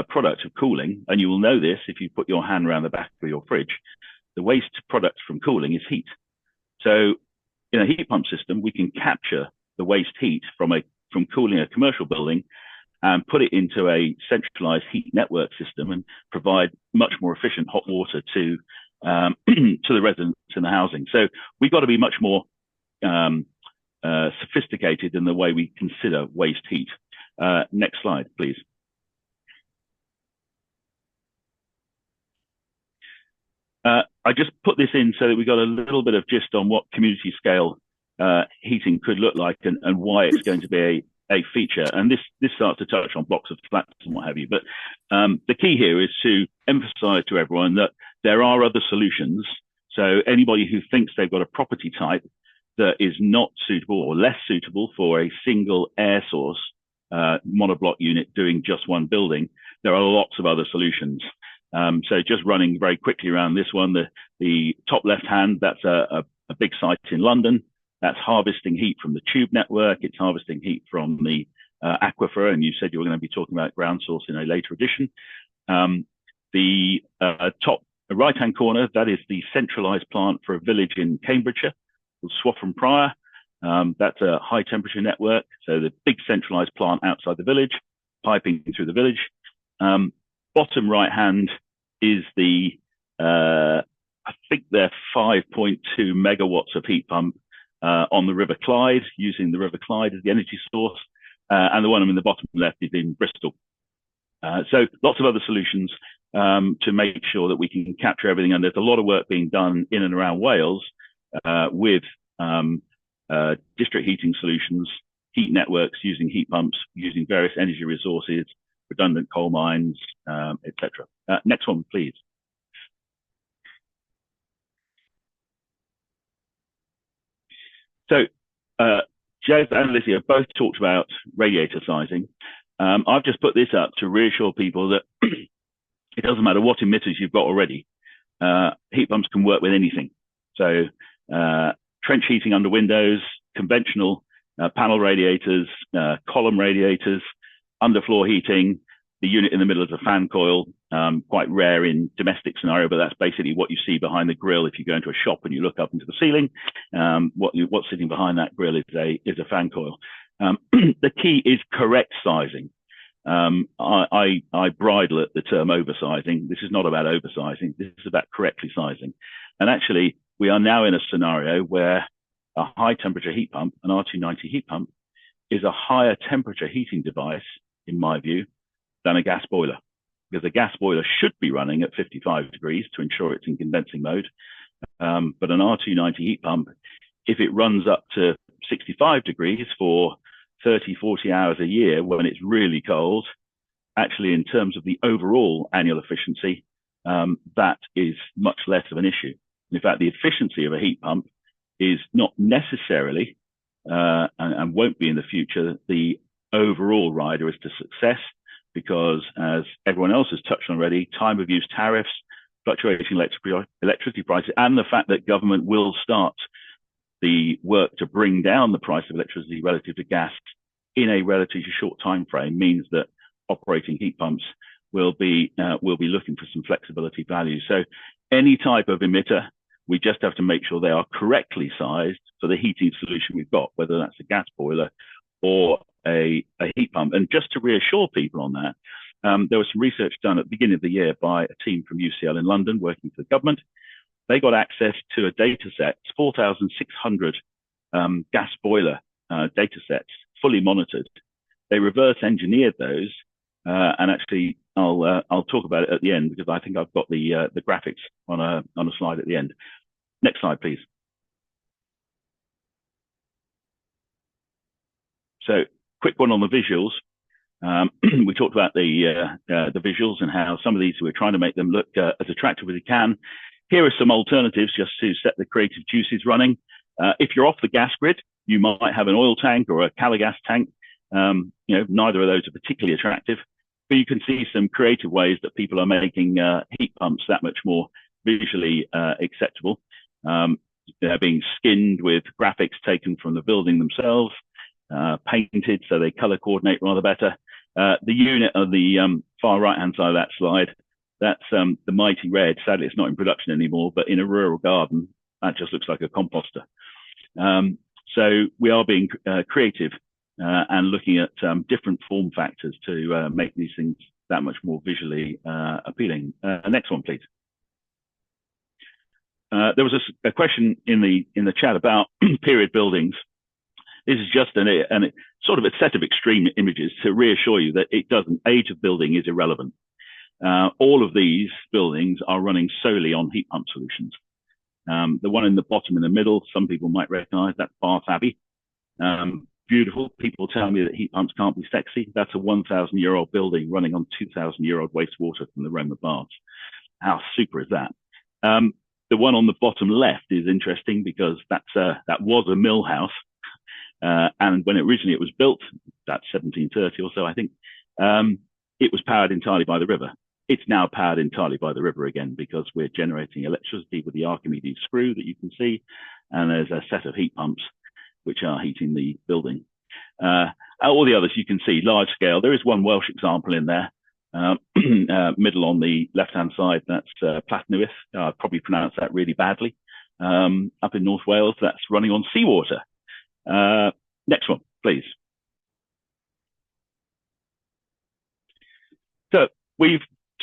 product of cooling, and you will know this if you put your hand around the back of your fridge, the waste product from cooling is heat. So in a heat pump system, we can capture the waste heat from cooling a commercial building and put it into a centralized heat network system and provide much more efficient hot water to the residents in the housing. So we've got to be much more sophisticated in the way we consider waste heat. Next slide, please. I just put this in so that we got a little bit of gist on what community scale heating could look like and why it's going to be a feature. And this starts to touch on blocks of flats and what have you. But the key here is to emphasize to everyone that there are other solutions. So anybody who thinks they've got a property type that is not suitable or less suitable for a single air source monoblock unit doing just one building, there are lots of other solutions. So just running very quickly around this one, the top left hand, that's a big site in London. That's harvesting heat from the tube network. It's harvesting heat from the aquifer. And you said you were going to be talking about ground source in a later edition. The top right-hand corner, that is the centralized plant for a village in Cambridgeshire called Swaffham Prior. That's a high temperature network. So the big centralized plant outside the village, piping through the village. Bottom right hand is I think they're 5.2 megawatts of heat pump on the River Clyde, using the River Clyde as the energy source. And the one in the bottom left is in Bristol. So lots of other solutions to make sure that we can capture everything. And there's a lot of work being done in and around Wales with district heating solutions, heat networks, using heat pumps, using various energy resources, redundant coal mines, etc. Next one, please. So Jez and Lizzie have both talked about radiator sizing. I've just put this up to reassure people that it doesn't matter what emitters you've got already. Heat pumps can work with anything. So trench heating under windows, conventional panel radiators, column radiators, underfloor heating. The unit in the middle is a fan coil, quite rare in domestic scenario, but that's basically what you see behind the grill. If you go into a shop and you look up into the ceiling, what's sitting behind that grill is a fan coil. The key is correct sizing. I bridle at the term oversizing. This is not about oversizing. This is about correctly sizing. And actually, we are now in a scenario where a high temperature heat pump, an R290 heat pump, is a higher temperature heating device, in my view, than a gas boiler. Because a gas boiler should be running at 55 degrees to ensure it's in condensing mode. But an R290 heat pump, if it runs up to 65 degrees for 30, 40 hours a year when it's really cold, actually in terms of the overall annual efficiency, that is much less of an issue. In fact, the efficiency of a heat pump is not necessarily, and won't be in the future, the overall rider as to success, because as everyone else has touched on already, time of use tariffs, fluctuating electricity prices, and the fact that government will start the work to bring down the price of electricity relative to gas in a relatively short time frame means that operating heat pumps will be looking for some flexibility value. So any type of emitter, we just have to make sure they are correctly sized for the heating solution we've got, whether that's a gas boiler or a heat pump. And just to reassure people on that, there was some research done at the beginning of the year by a team from UCL in London working for the government. They got access to a data set, 4,600 gas boiler data sets, fully monitored. They reverse engineered those, and actually I'll talk about it at the end because I think I've got the graphics on a slide at the end. Next slide, please. So, quick one on the visuals. We talked about the visuals and how some of these we're trying to make them look as attractive as we can. Here are some alternatives just to set the creative juices running. If you're off the gas grid, you might have an oil tank or a Caligas tank. Neither of those are particularly attractive, but you can see some creative ways that people are making heat pumps that much more visually acceptable. They're being skinned with graphics taken from the building themselves, painted so they color coordinate rather better. The unit on the far right-hand side of that slide, that's the Mighty Red. Sadly, it's not in production anymore, but in a rural garden, that just looks like a composter. So we are being creative and looking at different form factors to make these things that much more visually appealing. Next one, please. There was a question in the chat about period buildings. This is just sort of a set of extreme images to reassure you that age of building is irrelevant. All of these buildings are running solely on heat pump solutions. The one in the bottom in the middle, some people might recognize, that's Bath Abbey. Beautiful. People tell me that heat pumps can't be sexy. That's a 1,000-year-old building running on 2,000-year-old wastewater from the Roman baths. How super is that? The one on the bottom left is interesting because that was a mill house. And when originally it was built, that's 1730 or so, I think, it was powered entirely by the river. It's now powered entirely by the river again because we're generating electricity with the Archimedes screw that you can see. And there's a set of heat pumps which are heating the building. All the others you can see large scale. There is one Welsh example in there, middle on the left-hand side. That's Platnewydd. I probably pronounced that really badly. Up in North Wales, that's running on seawater. Next one, please. So we've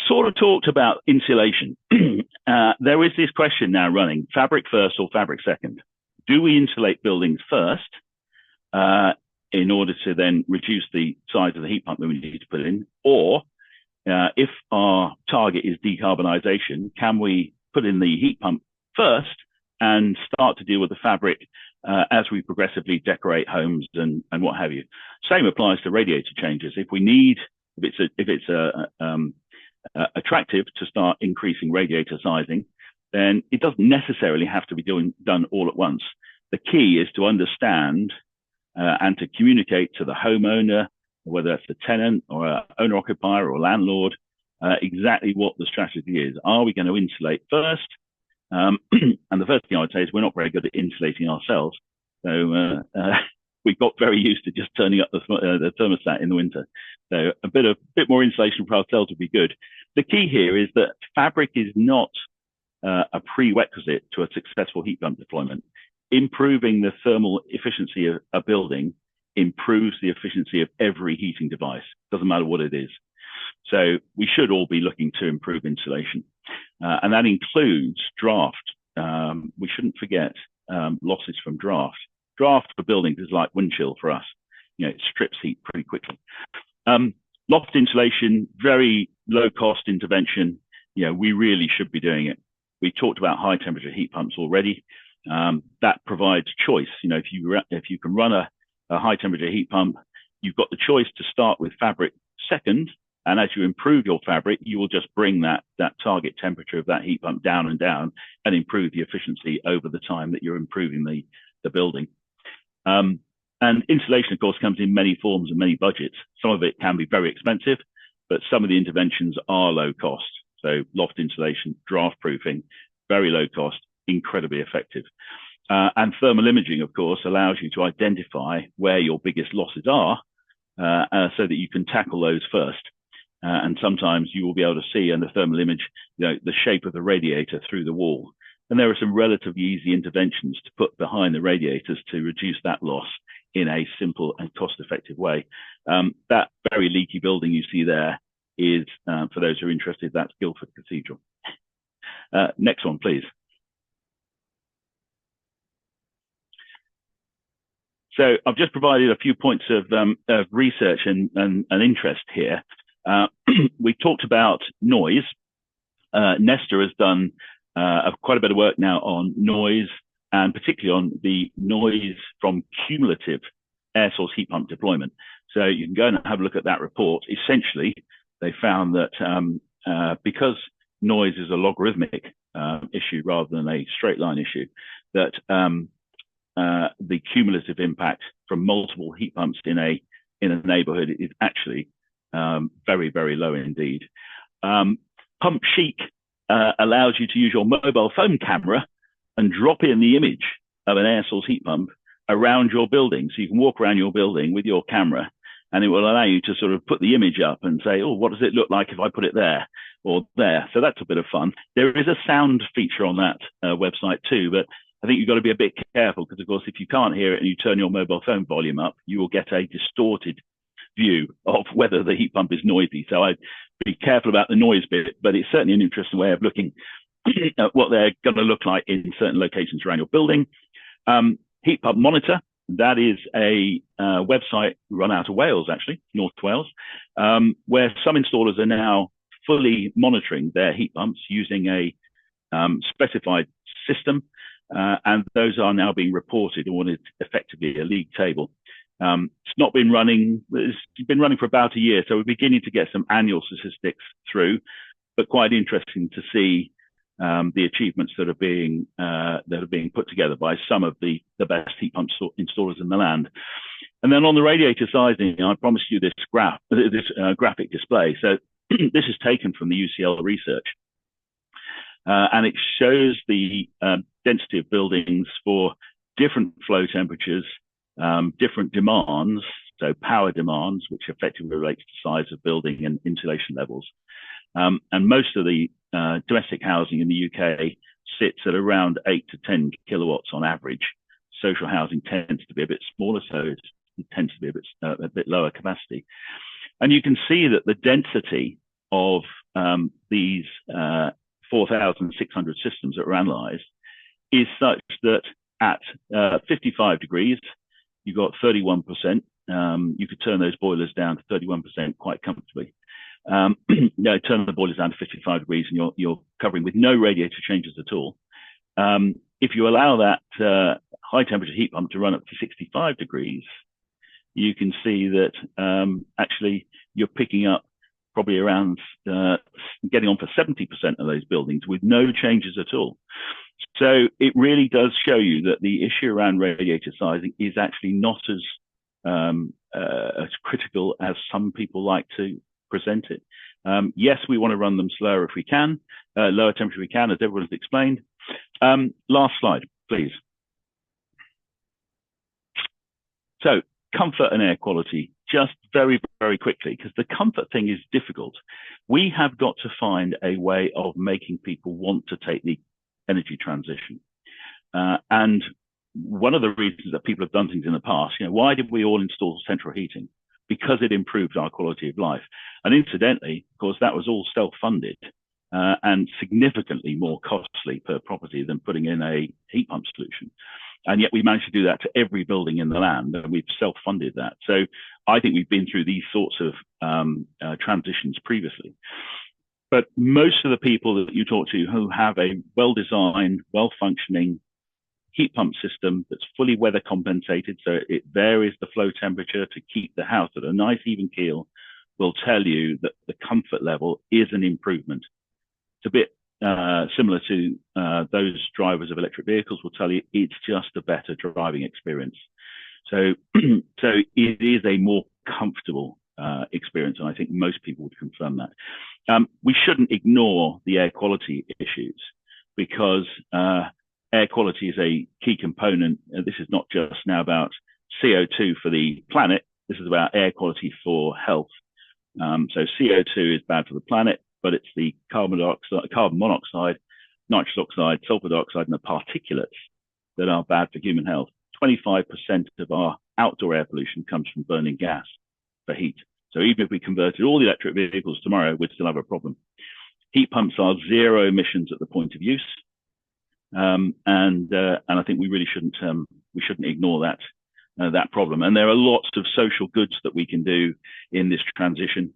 sort of talked about insulation. There is this question now running, fabric first or fabric second? Do we insulate buildings first in order to then reduce the size of the heat pump that we need to put in? Or if our target is decarbonisation, can we put in the heat pump first and start to deal with the fabric as we progressively decorate homes and what have you? Same applies to radiator changes. If it's attractive to start increasing radiator sizing, then it doesn't necessarily have to be done all at once. The key is to understand and to communicate to the homeowner, whether that's the tenant or an owner-occupier or landlord, exactly what the strategy is. Are we going to insulate first? And the first thing I would say is we're not very good at insulating ourselves. So we got very used to just turning up the thermostat in the winter. So a bit more insulation for ourselves would be good. The key here is that fabric is not a prerequisite to a successful heat pump deployment. Improving the thermal efficiency of a building improves the efficiency of every heating device. Doesn't matter what it is. So we should all be looking to improve insulation. And that includes draft. We shouldn't forget losses from draft. Draft for buildings is like wind chill for us. It strips heat pretty quickly. Loft insulation, very low cost intervention. We really should be doing it. We talked about high temperature heat pumps already. That provides choice. If you can run a high temperature heat pump, you've got the choice to start with fabric second. And as you improve your fabric, you will just bring that target temperature of that heat pump down and improve the efficiency over the time that you're improving the building. And insulation, of course, comes in many forms and many budgets. Some of it can be very expensive, but some of the interventions are low cost. So loft insulation, draft proofing, very low cost, incredibly effective. And thermal imaging, of course, allows you to identify where your biggest losses are so that you can tackle those first. And sometimes you will be able to see in the thermal image, the shape of the radiator through the wall. And there are some relatively easy interventions to put behind the radiators to reduce that loss in a simple and cost-effective way. That very leaky building you see there is, for those who are interested, that's Guildford Cathedral. Next one, please. So I've just provided a few points of research and interest here. We talked about noise. Nesta has done quite a bit of work now on noise, and particularly on the noise from cumulative air source heat pump deployment. So you can go and have a look at that report. Essentially, they found that because noise is a logarithmic issue rather than a straight line issue, that the cumulative impact from multiple heat pumps in a neighborhood is actually very, very low indeed. Pump Chic allows you to use your mobile phone camera and drop in the image of an air source heat pump around your building. So you can walk around your building with your camera, and it will allow you to sort of put the image up and say, oh, what does it look like if I put it there or there? So that's a bit of fun. There is a sound feature on that website too, but I think you've got to be a bit careful because, of course, if you can't hear it and you turn your mobile phone volume up, you will get a distorted view of whether the heat pump is noisy. So I'd be careful about the noise bit, but it's certainly an interesting way of looking at what they're going to look like in certain locations around your building. Heat Pump Monitor, that is a website run out of Wales, actually, North Wales, where some installers are now fully monitoring their heat pumps using a specified system, and those are now being reported on it, effectively a league table. It's not been running, it's been running for about a year, so we're beginning to get some annual statistics through, but quite interesting to see the achievements that are being put together by some of the best heat pump installers in the land. And then on the radiator sizing, I promised you this graphic display. So this is taken from the UCL research, and it shows the density of buildings for different flow temperatures, different demands, so power demands, which effectively relates to size of building and insulation levels. And most of the domestic housing in the UK sits at around 8 to 10 kilowatts on average. Social housing tends to be a bit smaller, so it tends to be a bit lower capacity. And you can see that the density of these 4,600 systems that were analysed is such that at 55 degrees, you've got 31%. You could turn those boilers down to 31% quite comfortably. Turn the boilers down to 55 degrees and you're covering with no radiator changes at all. If you allow that high temperature heat pump to run up to 65 degrees, you can see that actually you're picking up probably around getting on for 70% of those buildings with no changes at all. So it really does show you that the issue around radiator sizing is actually not as critical as some people like to present it. Yes, we want to run them slower if we can, lower temperature if we can, as everyone's explained. Last slide, please. So comfort and air quality, just very, very quickly, because the comfort thing is difficult. We have got to find a way of making people want to take the energy transition. And one of the reasons that people have done things in the past, why did we all install central heating? Because it improved our quality of life. And incidentally, of course, that was all self-funded and significantly more costly per property than putting in a heat pump solution. And yet we managed to do that to every building in the land, and we've self-funded that. So I think we've been through these sorts of transitions previously. But most of the people that you talk to who have a well-designed, well-functioning heat pump system that's fully weather compensated, so it varies the flow temperature to keep the house at a nice even keel, will tell you that the comfort level is an improvement. It's a bit similar to those drivers of electric vehicles will tell you it's just a better driving experience. So, so it is a more comfortable experience, and I think most people would confirm that. We shouldn't ignore the air quality issues, because air quality is a key component. This is not just now about CO2 for the planet. This is about air quality for health. So CO2 is bad for the planet, but it's the carbon monoxide, nitrous oxide, sulfur dioxide, and the particulates that are bad for human health. 25% of our outdoor air pollution comes from burning gas for heat. So even if we converted all the electric vehicles tomorrow, we'd still have a problem. Heat pumps are zero emissions at the point of use. And I think we really shouldn't ignore that problem. And there are lots of social goods that we can do in this transition,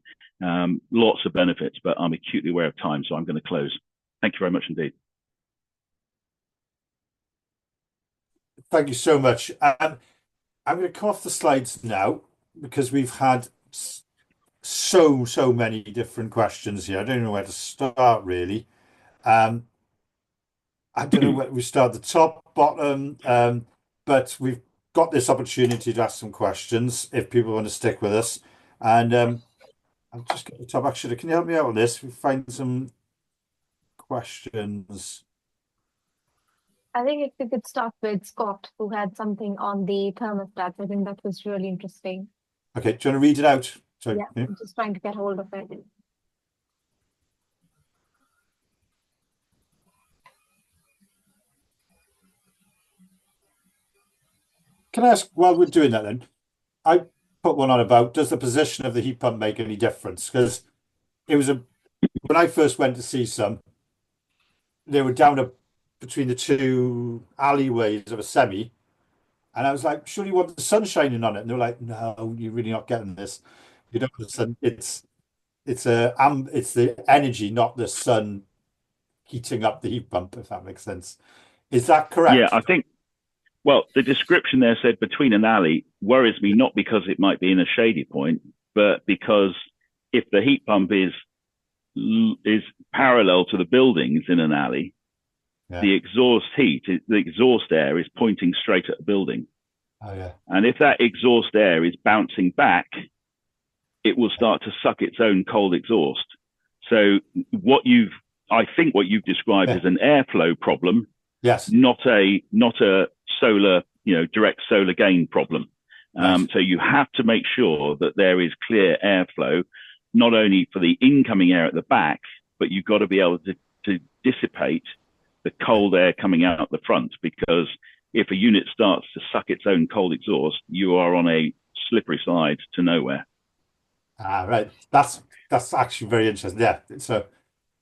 lots of benefits, but I'm acutely aware of time, so I'm going to close. Thank you very much indeed. Thank you so much. I'm going to come off the slides now because we've had so many different questions here. I don't know where to start really. I don't know where we start, the top, bottom, but we've got this opportunity to ask some questions if people want to stick with us. And I'll just get the top. Actually, can you help me out with this? We find some questions. I think if we could start with Scott, who had something on the thermostats. I think that was really interesting. Okay, do you want to read it out? Sorry. Yeah, I'm just trying to get hold of it. Can I ask, while we're doing that then, I put one on about, does the position of the heat pump make any difference? Because it was when I first went to see some, they were down between the two alleyways of a semi, and I was like, surely you want the sun shining on it? And they were like, no, you're really not getting this. You don't want the sun. It's the energy, not the sun heating up the heat pump, if that makes sense. Is that correct? Yeah, I think, well, the description there said between an alley worries me, not because it might be in a shady point, but because if the heat pump is parallel to the buildings in an alley, yeah. the exhaust air is pointing straight at the building. Oh, yeah. And if that exhaust air is bouncing back, it will start to suck its own cold exhaust. So I think what you've described as an airflow problem, yes, not a solar, direct solar gain problem. Right. So you have to make sure that there is clear airflow, not only for the incoming air at the back, but you've got to be able to dissipate the cold air coming out the front, because if a unit starts to suck its own cold exhaust, you are on a slippery slide to nowhere. Right. That's actually very interesting. Yeah. So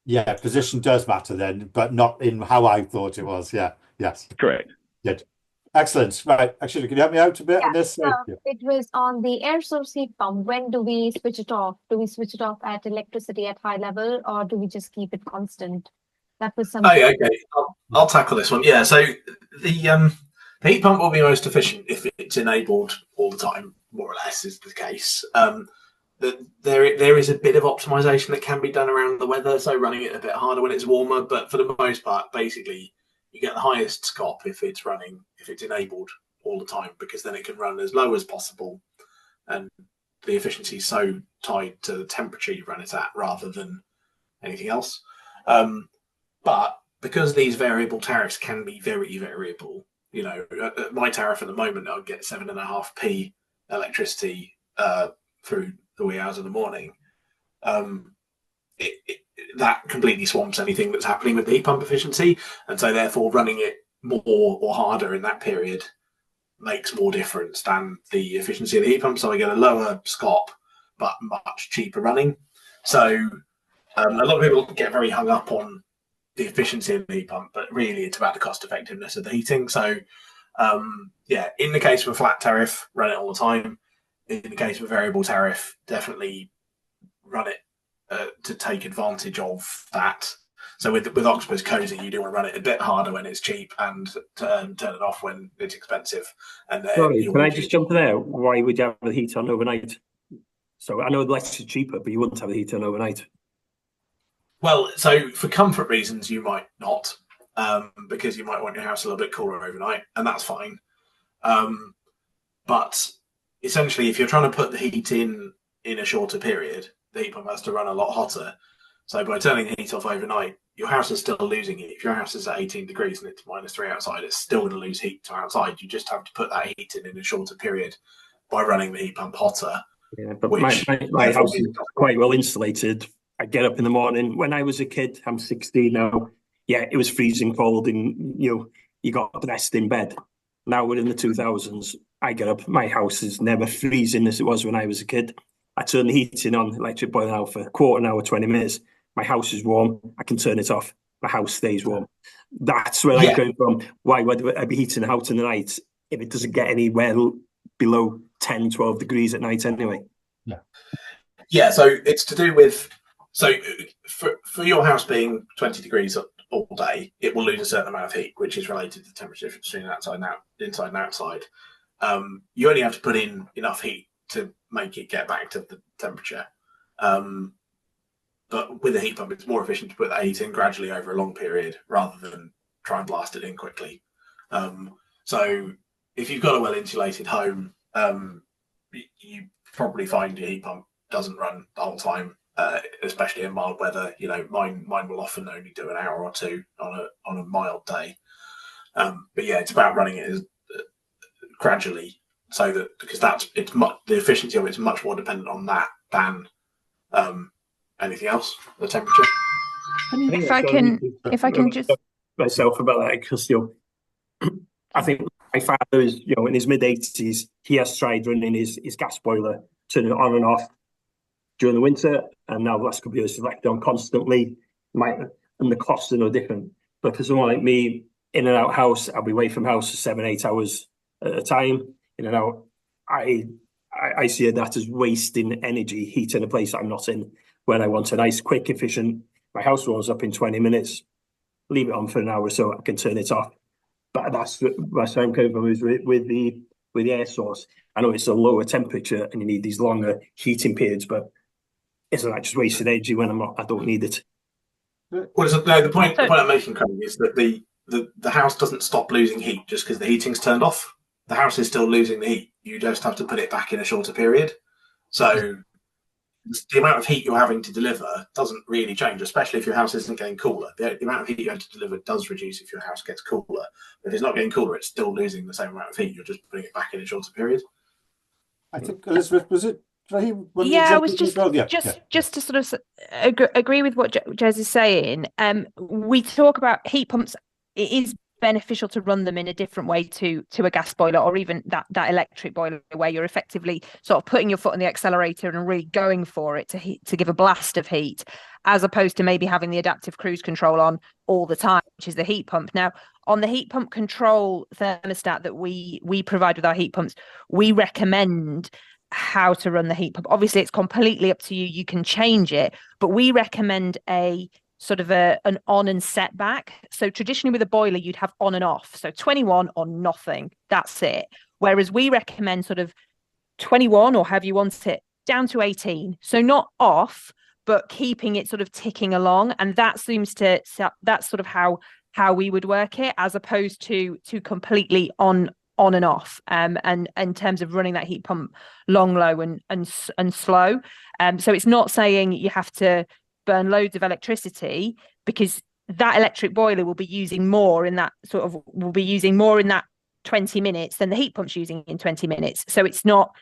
yeah, position does matter then, but not in how I thought it was. Yeah. Yes. Correct. Good. Excellent. Right. Actually, can you help me out a bit on this? It was on the air source heat pump. When do we switch it off? Do we switch it off at electricity at high level, or do we just keep it constant? That was something. Oh, okay. I'll tackle this one. Yeah. So the heat pump will be most efficient if it's enabled all the time, more or less is the case. There is a bit of optimization that can be done around the weather, so running it a bit harder when it's warmer. But for the most part, basically, you get the highest SCOP if it's enabled all the time, because then it can run as low as possible, and the efficiency is so tied to the temperature you run it at rather than anything else. But because these variable tariffs can be very variable, You know, at my tariff at the moment, I'll get 7.5p electricity through the wee hours of the morning. That completely swamps anything that's happening with the heat pump efficiency, and so therefore running it more or harder in that period makes more difference than the efficiency of the heat pump. So I get a lower SCOP but much cheaper running. So a lot of people get very hung up on the efficiency of the heat pump, but really it's about the cost effectiveness of the heating. So yeah, in the case of a flat tariff, run it all the time. In the case of a variable tariff, definitely run it to take advantage of that. So with Octopus Cozy, you do want to run it a bit harder when it's cheap and turn it off when it's expensive. And then Sorry, can I just jump there? Why would you have the heat on overnight? So I know the electricity is cheaper, but you wouldn't have the heat on overnight. Well, so for comfort reasons, you might not, because you might want your house a little bit cooler overnight, and that's fine. But essentially, if you're trying to put the heat in a shorter period, the heat pump has to run a lot hotter. So by turning the heat off overnight, your house is still losing heat. If your house is at 18 degrees and it's -3 outside, it's still going to lose heat to outside. You just have to put that heat in a shorter period by running the heat pump hotter. Yeah, but my house is quite well insulated. I get up in the morning. When I was a kid, I'm 16 now. Yeah, it was freezing cold, and you got dressed in bed. Now we're in the 2000s. I get up. My house is never freezing as it was when I was a kid. I turn the heating on, electric boiler out for a quarter an hour, 20 minutes. My house is warm. I can turn it off. My house stays warm. That's where I'm going from. Why would I be heating out in the night if it doesn't get anywhere below 10, 12 degrees at night anyway? Yeah, so it's to do with, so for your house being 20 degrees all day, it will lose a certain amount of heat, which is related to the temperature difference between inside and outside. You only have to put in enough heat to make it get back to the temperature. But with a heat pump, it's more efficient to put that heat in gradually over a long period rather than try and blast it in quickly. So if you've got a well-insulated home, you probably find your heat pump doesn't run the whole time, especially in mild weather. You know, mine will often only do an hour or two on a mild day. But yeah, it's about running it gradually, so that because the efficiency of it's much more dependent on that than anything else, the temperature. If I can just myself about that, because I think my father is in his mid-80s. He has tried running his gas boiler, turning it on and off during the winter, and now the last couple of years he's left it on constantly. And the costs are no different. But for someone like me, in and out house, I'll be away from house for 7-8 hours at a time. In and out, I see that as wasting energy heating a place I'm not in. When I want a nice, quick, efficient, my house warms up in 20 minutes, leave it on for an hour so I can turn it off. But that's where I'm coming from, is with the air source. I know it's a lower temperature and you need these longer heating periods, but isn't that just wasted energy when I don't need it? Well, the point I'm making, Craig, is that the house doesn't stop losing heat just because the heating's turned off. The house is still losing the heat. You just have to put it back in a shorter period. So the amount of heat you're having to deliver doesn't really change, especially if your house isn't getting cooler. The amount of heat you have to deliver does reduce if your house gets cooler. But if it's not getting cooler, it's still losing the same amount of heat. You're just putting it back in a shorter period. I think, Elizabeth, was it? Yeah, I was just to sort of agree with what Jez is saying. We talk about heat pumps. It is beneficial to run them in a different way to a gas boiler, or even that electric boiler, where you're effectively sort of putting your foot on the accelerator and really going for it to give a blast of heat, as opposed to maybe having the adaptive cruise control on all the time, which is the heat pump. Now, on the heat pump control thermostat that we provide with our heat pumps, we recommend how to run the heat pump. Obviously, it's completely up to you. You can change it, but we recommend a sort of an on and set back. So traditionally with a boiler, you'd have on and off. So 21 or nothing, that's it. Whereas we recommend sort of 21, or have you want it down to 18. So not off, but keeping it sort of ticking along. And that's sort of how we would work it, as opposed to completely on and off, and in terms of running that heat pump long, low and slow. So it's not saying you have to burn loads of electricity, because that electric boiler will be using more in that 20 minutes than the heat pump's using in 20 minutes. So it's not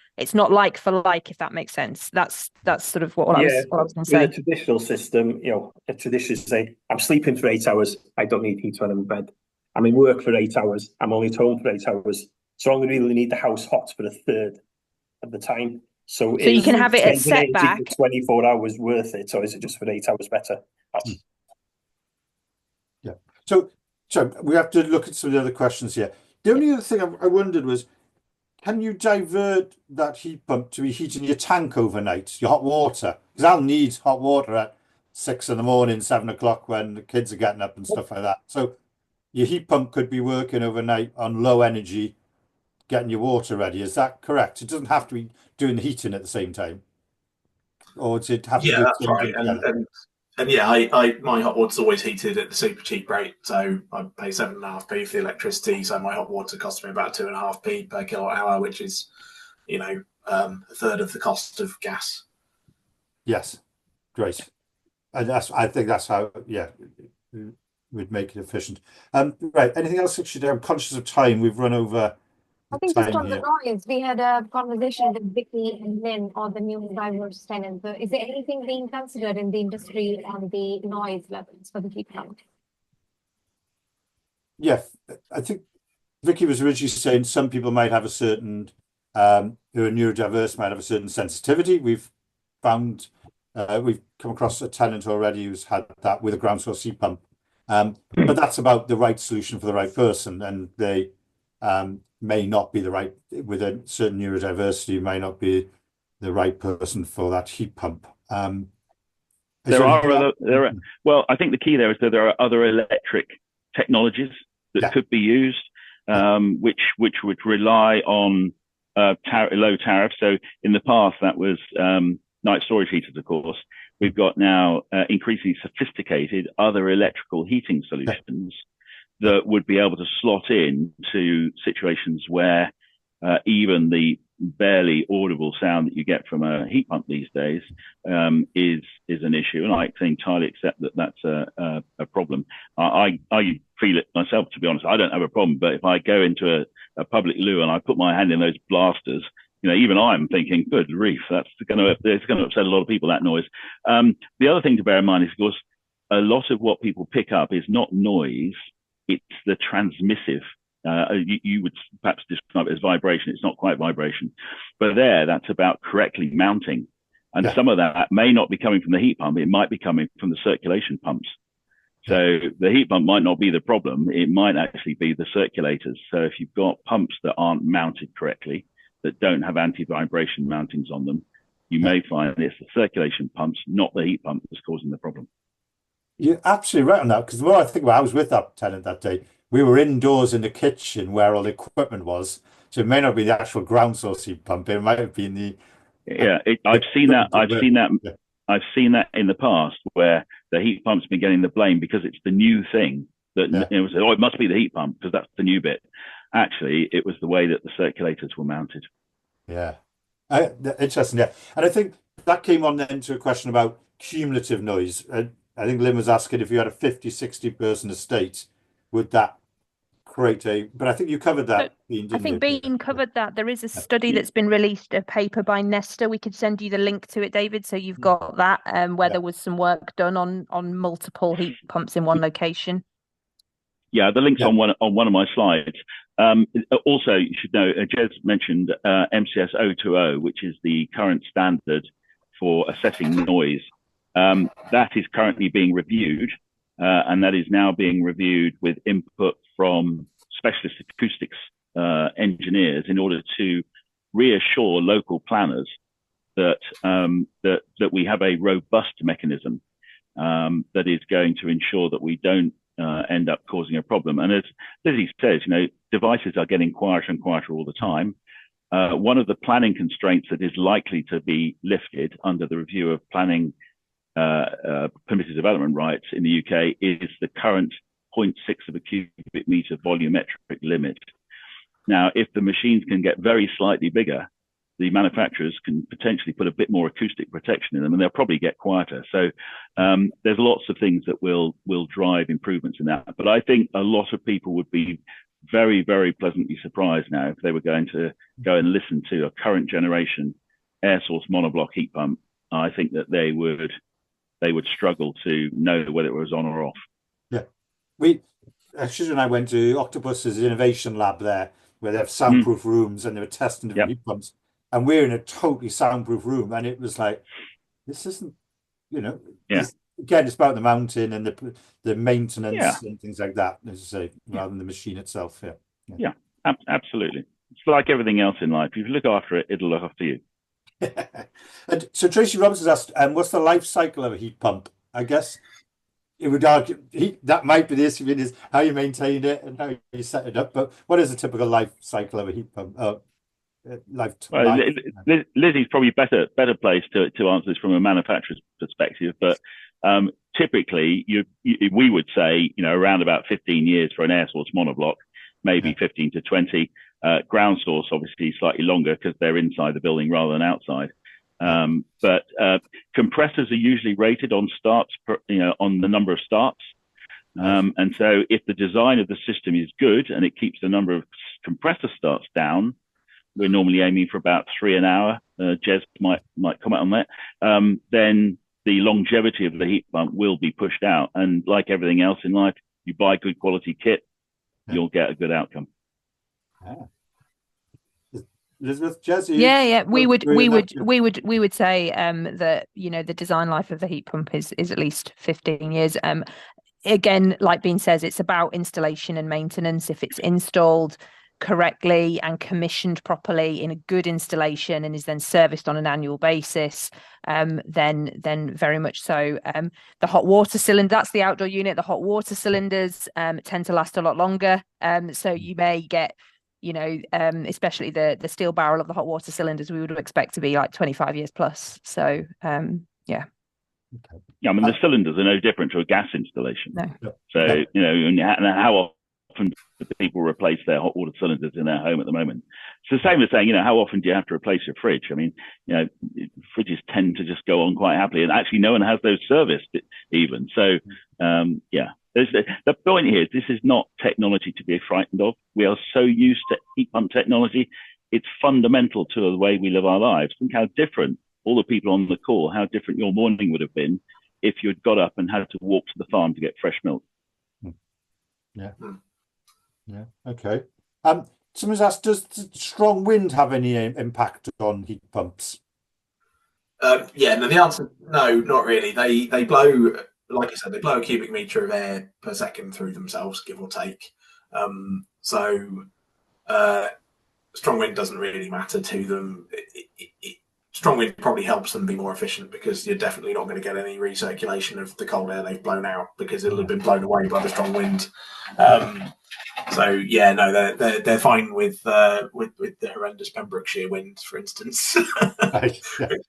like for like, if that makes sense. That's sort of what I was going to say. With a traditional system, a traditional say, I'm sleeping for 8 hours, I don't need heat when I'm in bed. I'm in work for 8 hours, I'm only at home for 8 hours. So I only really need the house hot for a third of the time. So you can have it at setback. 24 hours worth it, or is it just for 8 hours better? Yeah. So we have to look at some of the other questions here. The only other thing I wondered was, can you divert that heat pump to be heating your tank overnight, your hot water? Because I'll need hot water at 6 in the morning, 7 o'clock when the kids are getting up and stuff like that. So your heat pump could be working overnight on low energy, getting your water ready. Is that correct? It doesn't have to be doing the heating at the same time, or does it have to do that's right. And yeah, my hot water's always heated at the super cheap rate, so I pay 7.5p for the electricity. So my hot water costs me about 2.5p per kilowatt hour, which is, a third of the cost of gas. Yes, great. And I think that's how we'd make it efficient. Right. Anything else, actually? I'm conscious of time. We've run over. I think just on the noise, we had a conversation with Vicky and Lynn on the new diverse tenants. So is there anything being considered in the industry on the noise levels for the heat pump? Yeah, I think Vicky was originally saying some people might have a certain, who are neurodiverse, might have a certain sensitivity. We've found, we've come across a tenant already who's had that with a ground source heat pump. But that's about the right solution for the right person, and they may not be the right, with a certain neurodiversity, may not be the right person for that heat pump. Well, I think the key there is that there are other electric technologies that could be used, which would rely on low tariff. So in the past, that was night storage heaters, of course. We've got now increasingly sophisticated other electrical heating solutions that would be able to slot in to situations where even the barely audible sound that you get from a heat pump these days is an issue, and I can entirely accept that that's a problem. I feel it myself, to be honest. I don't have a problem, but if I go into a public loo and I put my hand in those blasters, even I'm thinking, good grief, it's going to upset a lot of people, that noise. The other thing to bear in mind is, of course, a lot of what people pick up is not noise, it's the transmissive. You would perhaps describe it as vibration. It's not quite vibration, but that's about correctly mounting. And some of that may not be coming from the heat pump. It might be coming from the circulation pumps. So the heat pump might not be the problem. It might actually be the circulators. So if you've got pumps that aren't mounted correctly, that don't have anti-vibration mountings on them, you may find it's the circulation pumps, not the heat pump, that's causing the problem. You're absolutely right on that, because the more I think about it, I was with that tenant that day. We were indoors in the kitchen where all the equipment was, so it may not be the actual ground source heat pump. It might have been the I've seen that in the past where the heat pump's been getting the blame because it's the new thing that it must be the heat pump because that's the new bit. Actually, it was the way that the circulators were mounted. Yeah, interesting. Yeah, and I think that came on then to a question about cumulative noise. I think Lynn was asking if you had a 50, 60 person estate, would that create but I think you covered that. I think Bean covered that. There is a study that's been released, a paper by Nesta. We could send you the link to it, David, so you've got that, where there was some work done on multiple heat pumps in one location. Yeah, the link's on one of my slides. Also, you should know, Jez mentioned MCS 020, which is the current standard for assessing noise. That is currently being reviewed, and that is now being reviewed with input from specialist acoustics engineers in order to reassure local planners that we have a robust mechanism that is going to ensure that we don't end up causing a problem. And as Lizzie says, devices are getting quieter and quieter all the time. One of the planning constraints that is likely to be lifted under the review of planning permitted development rights in the UK is the current 0.6 of a cubic meter volumetric limit. Now, if the machines can get very slightly bigger, the manufacturers can potentially put a bit more acoustic protection in them, and they'll probably get quieter. So there's lots of things that will drive improvements in that. But I think a lot of people would be very, very pleasantly surprised now if they were going to go and listen to a current generation air source monoblock heat pump. I think that they would struggle to know whether it was on or off. Yeah, Susan and I went to Octopus's innovation lab there, where they have soundproof rooms, and they were testing different heat pumps. And we're in a totally soundproof room, and it was like, this isn't, again, it's about the mountain and the maintenance and things like that, as I say, rather than the machine itself. Yeah, absolutely. It's like everything else in life. If you look after it, it'll look after you. And so Tracy Roberts asked, what's the life cycle of a heat pump? I guess it would argue that might be the issue, is how you maintain it and how you set it up. But what is a typical life cycle of a heat pump? Lizzie's probably better placed to answer this from a manufacturer's perspective, but typically we would say around about 15 years for an air source monoblock, maybe 15 to 20. Ground source obviously slightly longer because they're inside the building rather than outside. But compressors are usually rated on starts on the number of starts. And so if the design of the system is good and it keeps the number of compressor starts down, we're normally aiming for about 3 an hour. Jez might comment on that. Then the longevity of the heat pump will be pushed out. And like everything else in life, you buy good quality kit, you'll get a good outcome. Elizabeth, Jez, we would say that the design life of the heat pump is at least 15 years. Again, like Bean says, it's about installation and maintenance. If it's installed correctly and commissioned properly in a good installation and is then serviced on an annual basis, then very much so. The hot water cylinder, that's the outdoor unit. The hot water cylinders tend to last a lot longer. So you may get, especially the steel barrel of the hot water cylinders, we would expect to be like 25 years plus. So yeah. Okay. Yeah, I mean the cylinders are no different to a gas installation. No. So and how often do people replace their hot water cylinders in their home at the moment? It's the same as saying, how often do you have to replace your fridge? I mean, fridges tend to just go on quite happily, and actually no one has those serviced even. So the point here is this is not technology to be frightened of. We are so used to heat pump technology. It's fundamental to the way we live our lives. Think how different, all the people on the call, how different your morning would have been if you'd got up and had to walk to the farm to get fresh milk. Yeah. Okay. Someone's asked, does strong wind have any impact on heat pumps? No, the answer, no, not really. They blow, like I said, they blow a cubic meter of air per second through themselves, give or take. Strong wind doesn't really matter to them. Strong wind probably helps them be more efficient because you're definitely not going to get any recirculation of the cold air they've blown out because it'll have been blown away by the strong wind. They're fine with the horrendous Pembrokeshire wind, for instance. The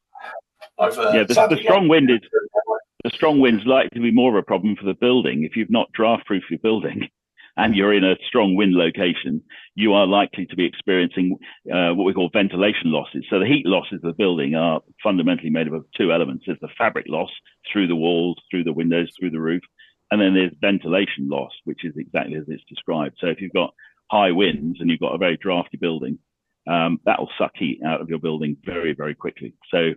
strong wind's likely to be more of a problem for the building. If you've not draft-proof your building and you're in a strong wind location, you are likely to be experiencing what we call ventilation losses. So the heat losses of the building are fundamentally made up of two elements. There's the fabric loss through the walls, through the windows, through the roof, and then there's ventilation loss, which is exactly as it's described. So if you've got high winds and you've got a very drafty building, that will suck heat out of your building very, very quickly. So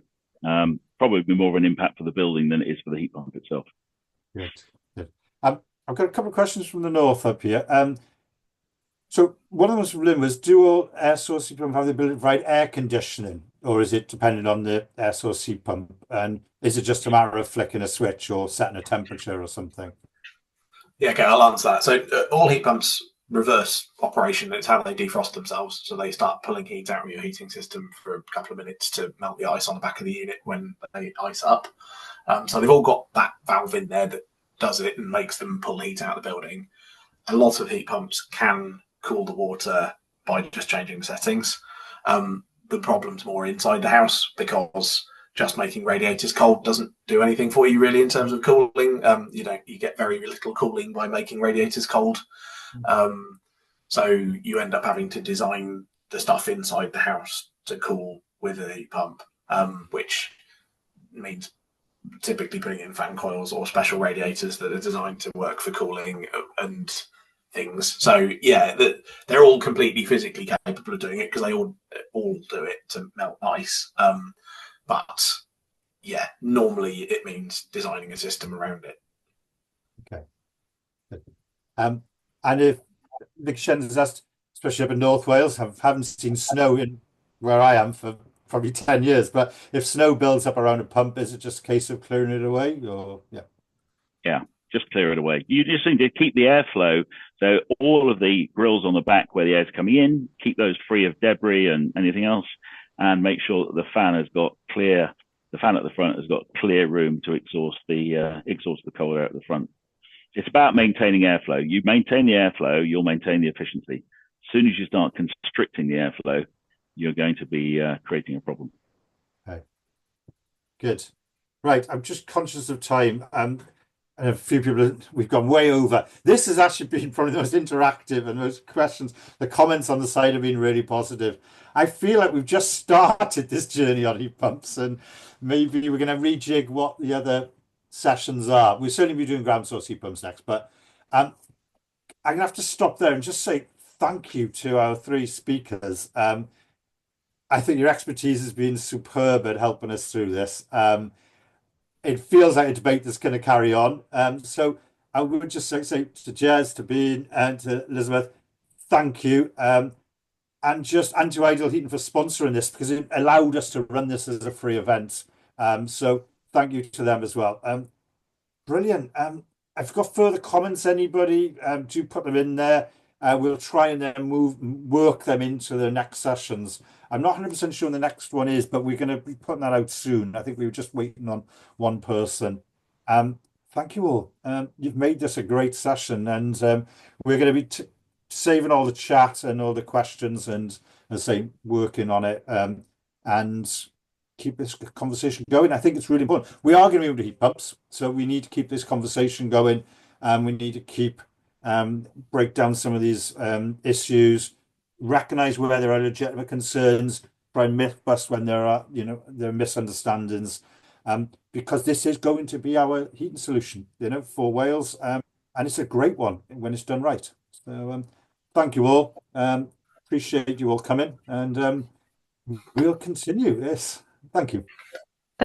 probably more of an impact for the building than it is for the heat pump itself. Good. I've got a couple of questions from the north up here. So one of them from Lynn was, do all air source heat pumps have the ability to provide air conditioning, or is it dependent on the air source heat pump? And is it just a matter of flicking a switch or setting a temperature or something? Yeah, okay, I'll answer that. So all heat pumps reverse operation. It's how they defrost themselves. So they start pulling heat out of your heating system for a couple of minutes to melt the ice on the back of the unit when they ice up. So they've all got that valve in there that does it and makes them pull heat out of the building. A lot of heat pumps can cool the water by just changing the settings. The problem's more inside the house because just making radiators cold doesn't do anything for you really in terms of cooling. You get very little cooling by making radiators cold. So you end up having to design the stuff inside the house to cool with a heat pump, which means typically putting in fan coils or special radiators that are designed to work for cooling. And things. So yeah, they're all completely physically capable of doing it because they all do it to melt ice. But yeah, normally it means designing a system around it. Okay. And if Vic Shen's asked, especially up in North Wales, haven't seen snow in where I am for probably 10 years, but if snow builds up around a pump, is it just a case of clearing it away? Or Yeah, just clear it away. You just need to keep the airflow. So all of the grills on the back where the air's coming in, keep those free of debris and anything else, and make sure that the fan at the front has got clear room to exhaust the cold air at the front. It's about maintaining airflow. You maintain the airflow, you'll maintain the efficiency. As soon as you start constricting the airflow, you're going to be creating a problem. Okay. Good. Right. I'm just conscious of time. And a few people, we've gone way over. This has actually been probably the most interactive and most questions. The comments on the side have been really positive. I feel like we've just started this journey on heat pumps, and maybe we're going to rejig what the other sessions are. We'll certainly be doing ground source heat pumps next, but I'm going to have to stop there and just say thank you to our three speakers. I think your expertise has been superb at helping us through this. It feels like a debate that's going to carry on. So I would just say to Jez, to Bean, and to Elizabeth, thank you. And to Ideal Heating for sponsoring this, because it allowed us to run this as a free event. So thank you to them as well. Brilliant. I've got further comments, anybody? Do put them in there. We'll try and then work them into the next sessions. I'm not 100% sure when the next one is, but we're going to be putting that out soon. I think we were just waiting on one person. Thank you all. You've made this a great session, and we're going to be saving all the chat and all the questions and, as I say, working on it and keep this conversation going. I think it's really important. We are going to be able to heat pumps, so we need to keep this conversation going. We need to keep break down some of these issues, recognize where there are legitimate concerns, try and myth bust when there are misunderstandings, because this is going to be our heating solution, for Wales, and it's a great one when it's done right. So thank you all. Appreciate you all coming, and we'll continue this. Thank you.